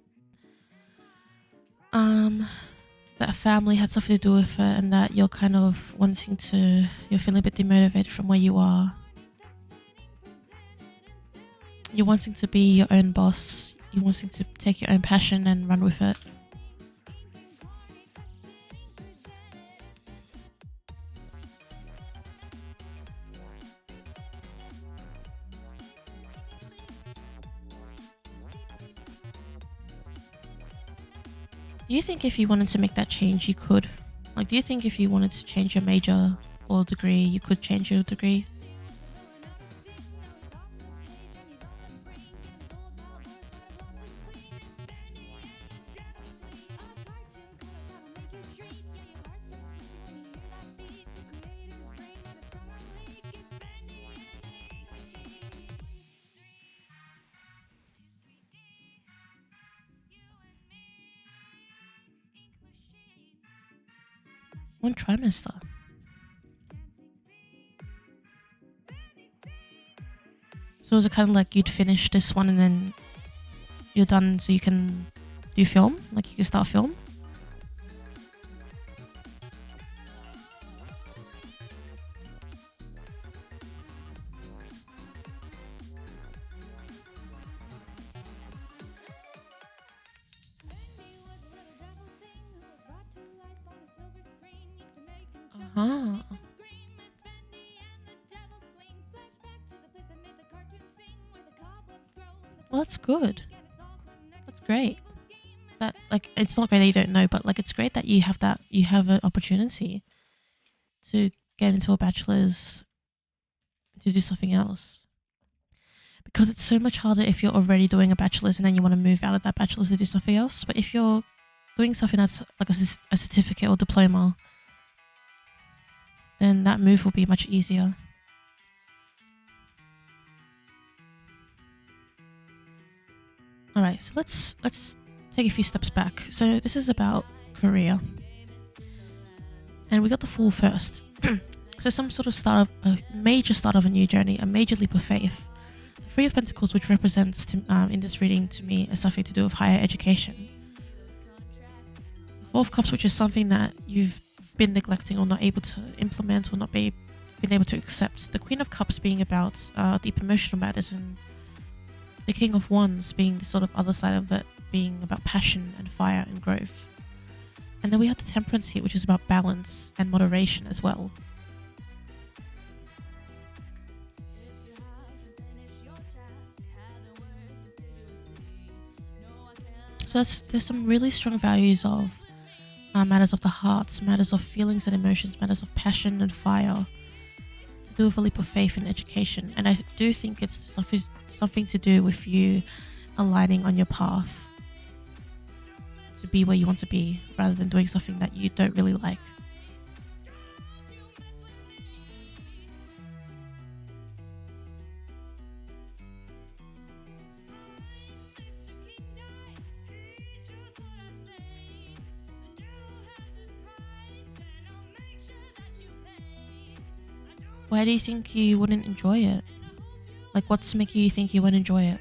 that family had something to do with it, and that you're kind of you're feeling a bit demotivated from where you are. You're wanting to be your own boss. You're wanting to take your own passion and run with it. Do you think if you wanted to make that change, you could? Like, do you think if you wanted to change your major or degree, you could change your degree? One trimester. So is it kind of like you'd finish this one and then you're done so you can do film? Like you can start film? Uh-huh. Well, that's good. That's great. That, like, it's not great that you don't know, but like it's great that you have an opportunity to get into a bachelor's to do something else. Because it's so much harder if you're already doing a bachelor's and then you want to move out of that bachelor's to do something else. But if you're doing something that's like a certificate or diploma, then that move will be much easier. Alright, so let's take a few steps back. So this is about career. And we got the Fool first. So some sort of a major start of a new journey, a major leap of faith. The Three of Pentacles, which represents in this reading to me, is something to do with higher education. The Four of Cups, which is something that you've been neglecting or not able to implement or not been able to accept. The Queen of Cups being about deep emotional matters, and the King of Wands being the sort of other side of it, being about passion and fire and growth. And then we have the Temperance here, which is about balance and moderation as well. So there's some really strong values of matters of the heart, matters of feelings and emotions, matters of passion and fire, to do with a leap of faith in education. And I do think it's something to do with you aligning on your path to be where you want to be, rather than doing something that you don't really like. Why do you think you wouldn't enjoy it? Like, what's making you think you wouldn't enjoy it?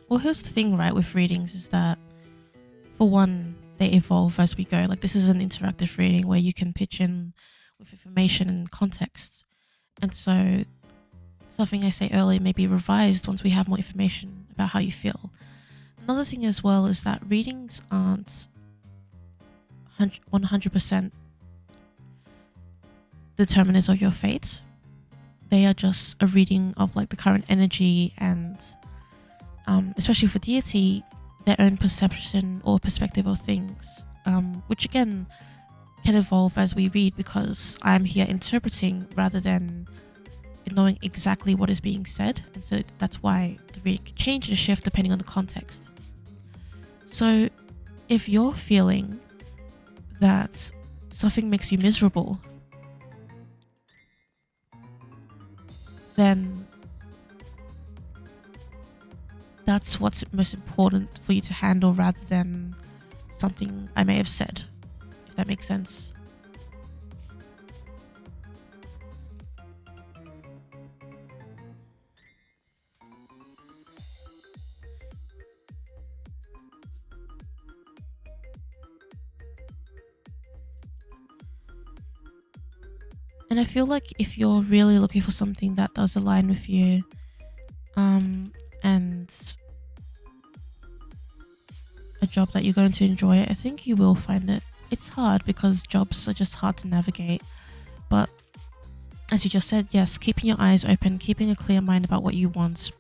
Well, here's the thing, right, with readings is that, for one, they evolve as we go. Like, this is an interactive reading where you can pitch in with information and context. And so something I say earlier may be revised once we have more information about how you feel. Another thing as well is that readings aren't 100% determinants of your fate. They are just a reading of like the current energy and especially for deity, their own perception or perspective of things, which again can evolve as we read, because I'm here interpreting rather than knowing exactly what is being said, and so that's why the reading can change and shift depending on the context. So if you're feeling that something makes you miserable, then that's what's most important for you to handle rather than something I may have said, if that makes sense. And I feel like if you're really looking for something that does align with you, and a job that you're going to enjoy, I think you will find it. It's hard because jobs are just hard to navigate. But as you just said, yes, keeping your eyes open, keeping a clear mind about what you want,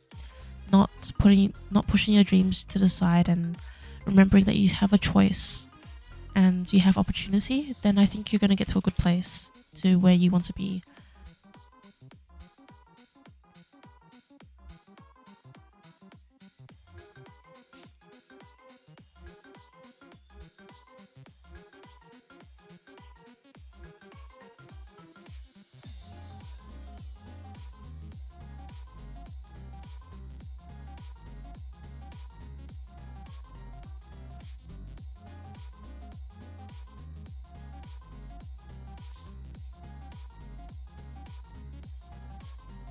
not pushing your dreams to the side, and remembering that you have a choice and you have opportunity, then I think you're going to get to a good place, to where you want to be.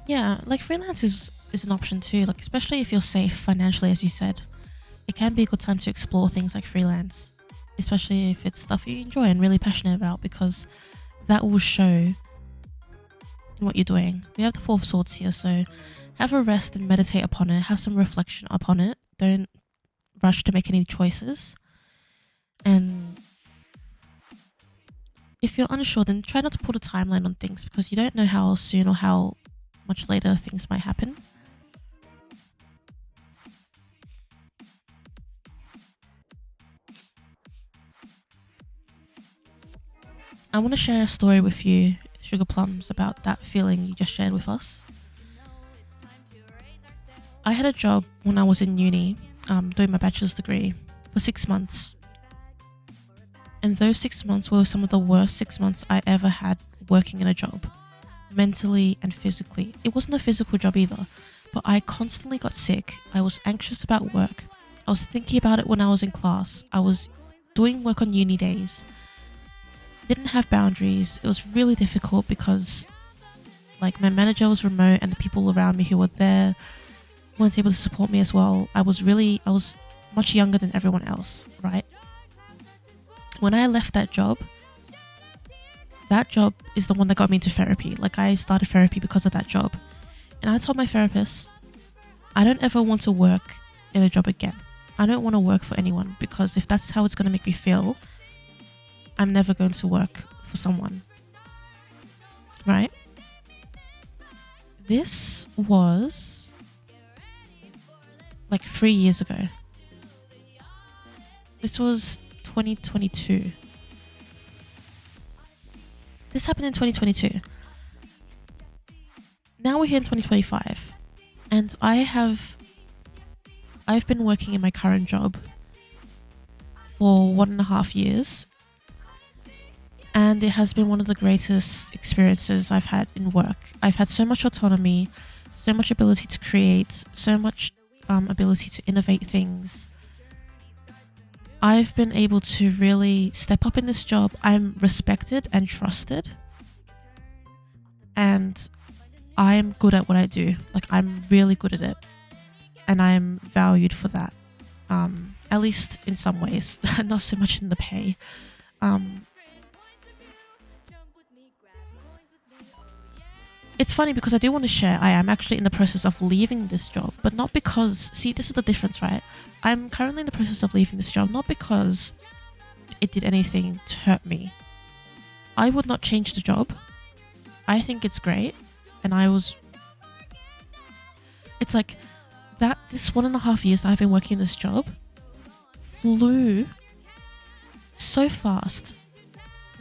Yeah, like freelance is an option too, like especially if you're safe financially, as you said. It can be a good time to explore things like freelance, especially if it's stuff you enjoy and really passionate about, because that will show in what you're doing. We have the Four of Swords here, so have a rest and meditate upon it, have some reflection upon it. Don't rush to make any choices. And if you're unsure, then try not to put a timeline on things, because you don't know how soon or how much later things might happen. I want to share a story with you, Sugar Plums, about that feeling you just shared with us. I had a job when I was in uni, doing my bachelor's degree, for 6 months. And those 6 months were some of the worst 6 months I ever had working in a job, mentally and physically. It wasn't a physical job either, but I constantly got sick. I was anxious about work. I was thinking about it when I was in class. I was doing work on uni days. Didn't have boundaries. It was really difficult because like my manager was remote and the people around me who were there weren't able to support me as well. I was much younger than everyone else, right? When I left that job is the one that got me into therapy. Like I started therapy because of that job. And I told my therapist, I don't ever want to work in a job again. I don't want to work for anyone, because if that's how it's going to make me feel, I'm never going to work for someone. Right? This was like 3 years ago. This was 2022. This happened in 2022. Now we're here in 2025. And I've been working in my current job for 1.5 years. And it has been one of the greatest experiences I've had in work. I've had so much autonomy, so much ability to create, so much ability to innovate things. I've been able to really step up in this job. I'm respected and trusted. And I'm good at what I do. Like, I'm really good at it. And I'm valued for that. At least in some ways. Not so much in the pay. It's funny because I do want to share, I am actually in the process of leaving this job, but not because, see, this is the difference, right? I'm currently in the process of leaving this job, not because it did anything to hurt me. I would not change the job. I think it's great. And it's like that, this 1.5 years that I've been working in this job flew so fast.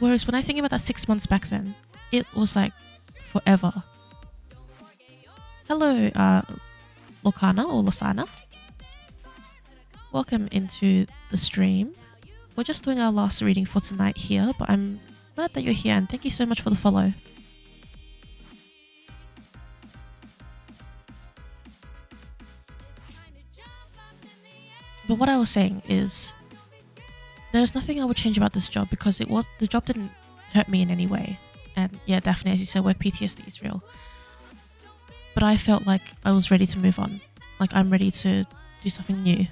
Whereas when I think about that 6 months back then, it was like forever. Hello, Lokana or Losana. Welcome into the stream. We're just doing our last reading for tonight here, but I'm glad that you're here and thank you so much for the follow. But what I was saying is, there's nothing I would change about this job because the job didn't hurt me in any way. And yeah, definitely, as you said, work PTSD is real. But I felt like I was ready to move on. Like I'm ready to do something new.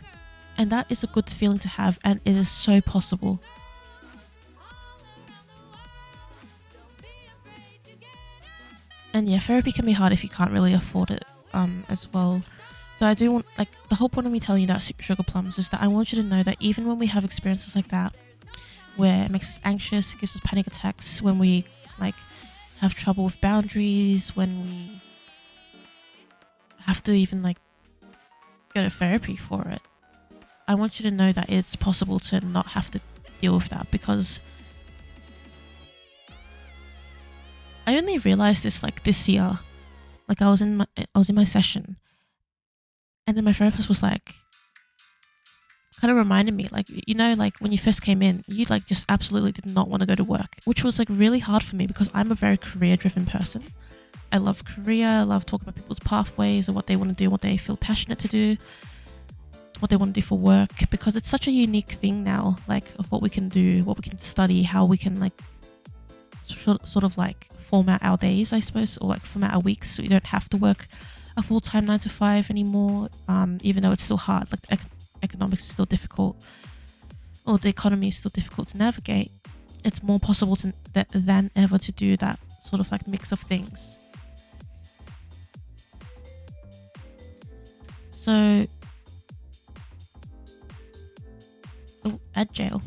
And that is a good feeling to have, and it is so possible. And yeah, therapy can be hard if you can't really afford it as well. So I do want, like, the whole point of me telling you that sugar plums is that I want you to know that even when we have experiences like that, where it makes us anxious, it gives us panic attacks, when we like have trouble with boundaries, when we have to even like go to therapy for it, I want you to know that it's possible to not have to deal with that, because I only realized this like this year. Like I was in my session, and then my therapist was like, kind of reminded me, like, you know, like when you first came in, you like just absolutely did not want to go to work, which was like really hard for me because I'm a very career-driven person. I love career, I love talking about people's pathways and what they want to do, what they feel passionate to do, what they want to do for work, because it's such a unique thing now, like of what we can do, what we can study, how we can like sort of like format our days, I suppose, or like format our weeks, so we don't have to work a full-time 9 to 5 anymore, even though it's still hard. Like economics is still difficult, or the economy is still difficult to navigate. It's more possible than ever to do that sort of like mix of things. So, at jail.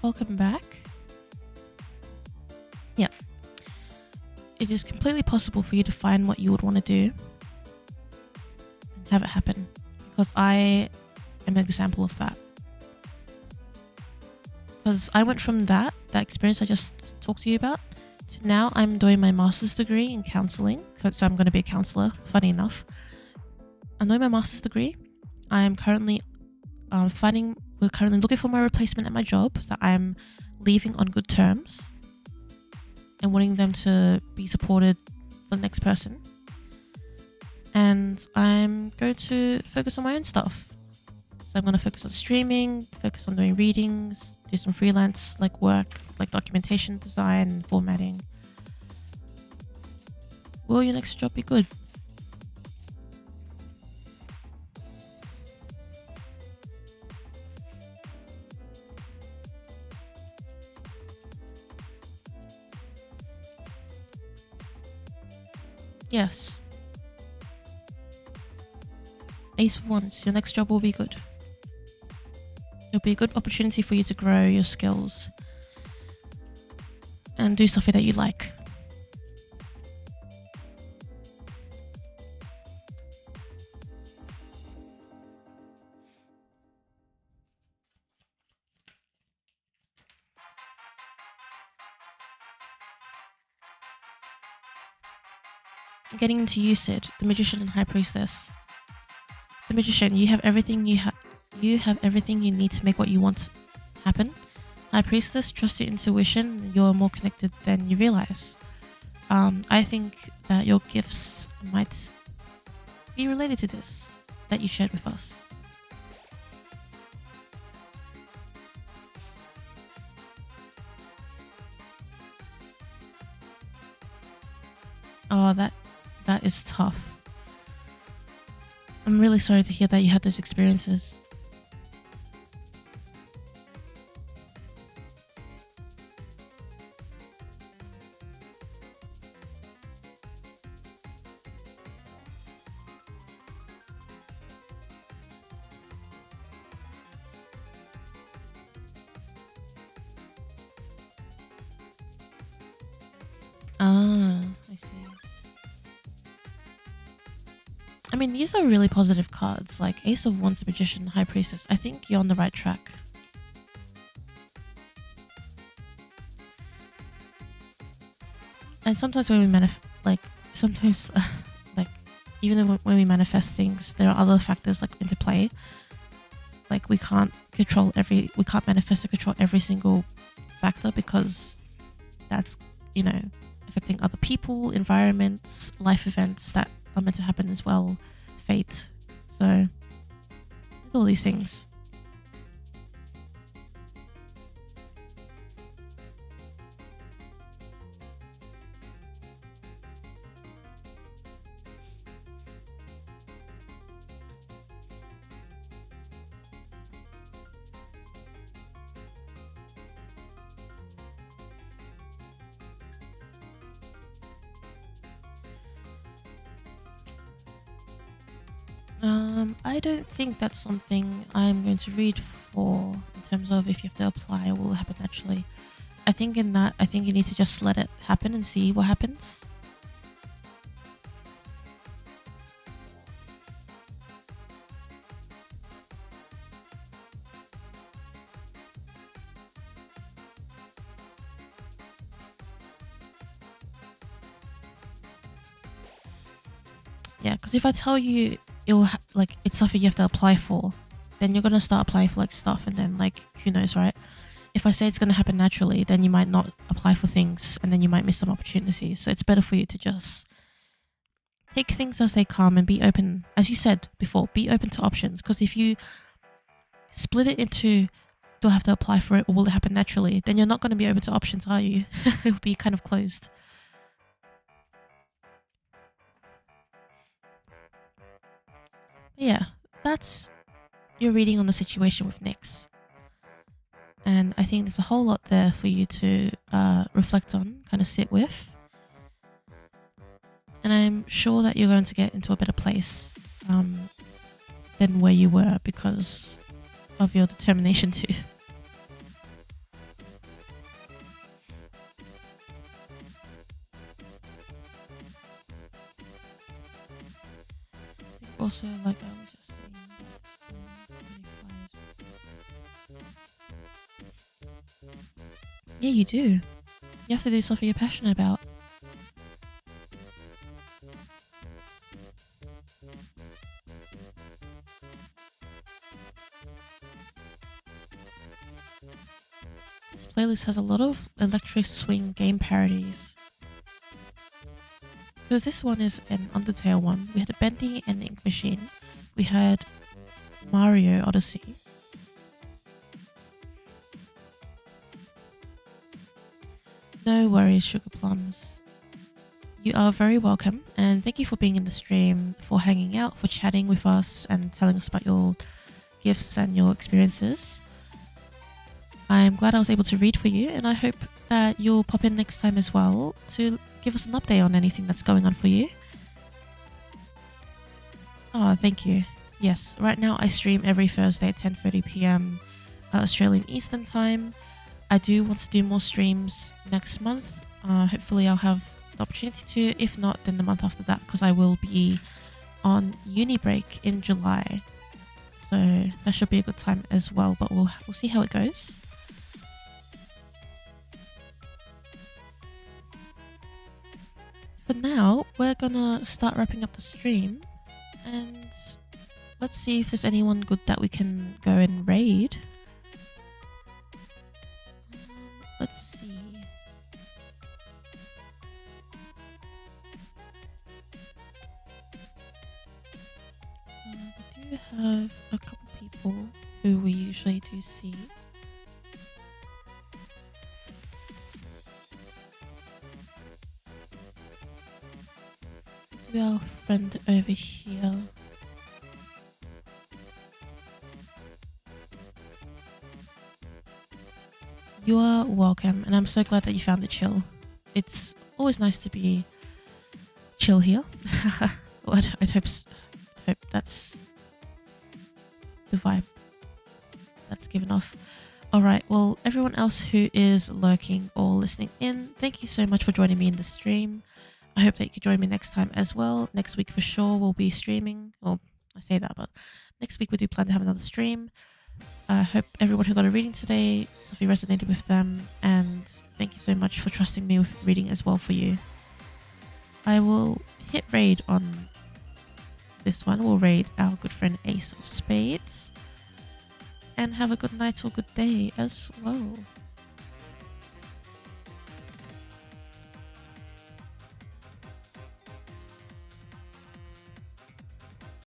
Welcome back. Yeah. It is completely possible for you to find what you would want to do and have it happen, because I am an example of that. Because I went from that experience I just talked to you about, to now I'm doing my master's degree in counseling, so I'm going to be a counselor, funny enough. I'm doing my master's degree. I am currently we're currently looking for my replacement at my job that I'm leaving on good terms and wanting them to be supported for the next person. And I'm going to focus on my own stuff. So I'm going to focus on streaming, focus on doing readings, do some freelance like work, like documentation design and formatting. Will your next job be good? Yes. Ace of Wands, your next job will be good. It'll be a good opportunity for you to grow your skills and do something that you like. Getting into you, Sid, the Magician and High Priestess. The Magician, you have everything you have everything you need to make what you want happen. High Priestess, trust your intuition. You're more connected than you realize. I think that your gifts might be related to this that you shared with us. Oh, that is tough. I'm really sorry to hear that you had those experiences. Ah, I see. I mean, these are really positive cards, like Ace of Wands, the Magician, High Priestess. I think you're on the right track. And sometimes when we sometimes like even though when we manifest things, there are other factors like into play. Like we can't manifest or control every single factor because that's, you know, affecting other people, environments, life events that are meant to happen as well, fate. So there's all these things. I don't think that's something I'm going to read for in terms of if you have to apply, it will happen naturally. I think you need to just let it happen and see what happens. Yeah, because if I tell you it's stuff you have to apply for, then you're gonna start applying for like stuff, and then like who knows, right? If I say it's gonna happen naturally, then you might not apply for things, and then you might miss some opportunities. So it's better for you to just take things as they come and be open, as you said before, be open to options. Because if you split it into do I have to apply for it or will it happen naturally, then you're not going to be open to options, are you? It will be kind of closed. But yeah, that's your reading on the situation with Nyx. And I think there's a whole lot there for you to reflect on, kind of sit with. And I'm sure that you're going to get into a better place than where you were because of your determination to. Also, like I was just saying, yeah, you do. You have to do stuff you're passionate about. This playlist has a lot of electric swing game parodies. Because this one is an Undertale one. We had a Bendy and the Ink Machine. We had Mario Odyssey. No worries, Sugar Plums. You are very welcome, and thank you for being in the stream, for hanging out, for chatting with us, and telling us about your gifts and your experiences. I'm glad I was able to read for you, and I hope that you'll pop in next time as well to give us an update on anything that's going on for you. Oh, thank you. Yes, right now I stream every Thursday at 10:30 p.m. Australian Eastern Time. I do want to do more streams next month. Hopefully I'll have the opportunity to. If not, then the month after that, because I will be on uni break in July. So that should be a good time as well, but we'll see how it goes. For now, we're gonna start wrapping up the stream, and let's see if there's anyone good that we can go and raid. Let's see. We do have a couple people who we usually do see. We have our friend over here. You are welcome, and I'm so glad that you found it chill. It's always nice to be chill here. I'd hope that's the vibe that's given off. Alright, well, everyone else who is lurking or listening in, thank you so much for joining me in the stream. I hope that you can join me next time as well. Next week for sure we'll be streaming. Well, I say that, but next week we do plan to have another stream. I hope everyone who got a reading today, Sophie resonated with them, and thank you so much for trusting me with reading as well for you. I will hit raid on this one. We'll raid our good friend Ace of Spades. And have a good night or good day as well.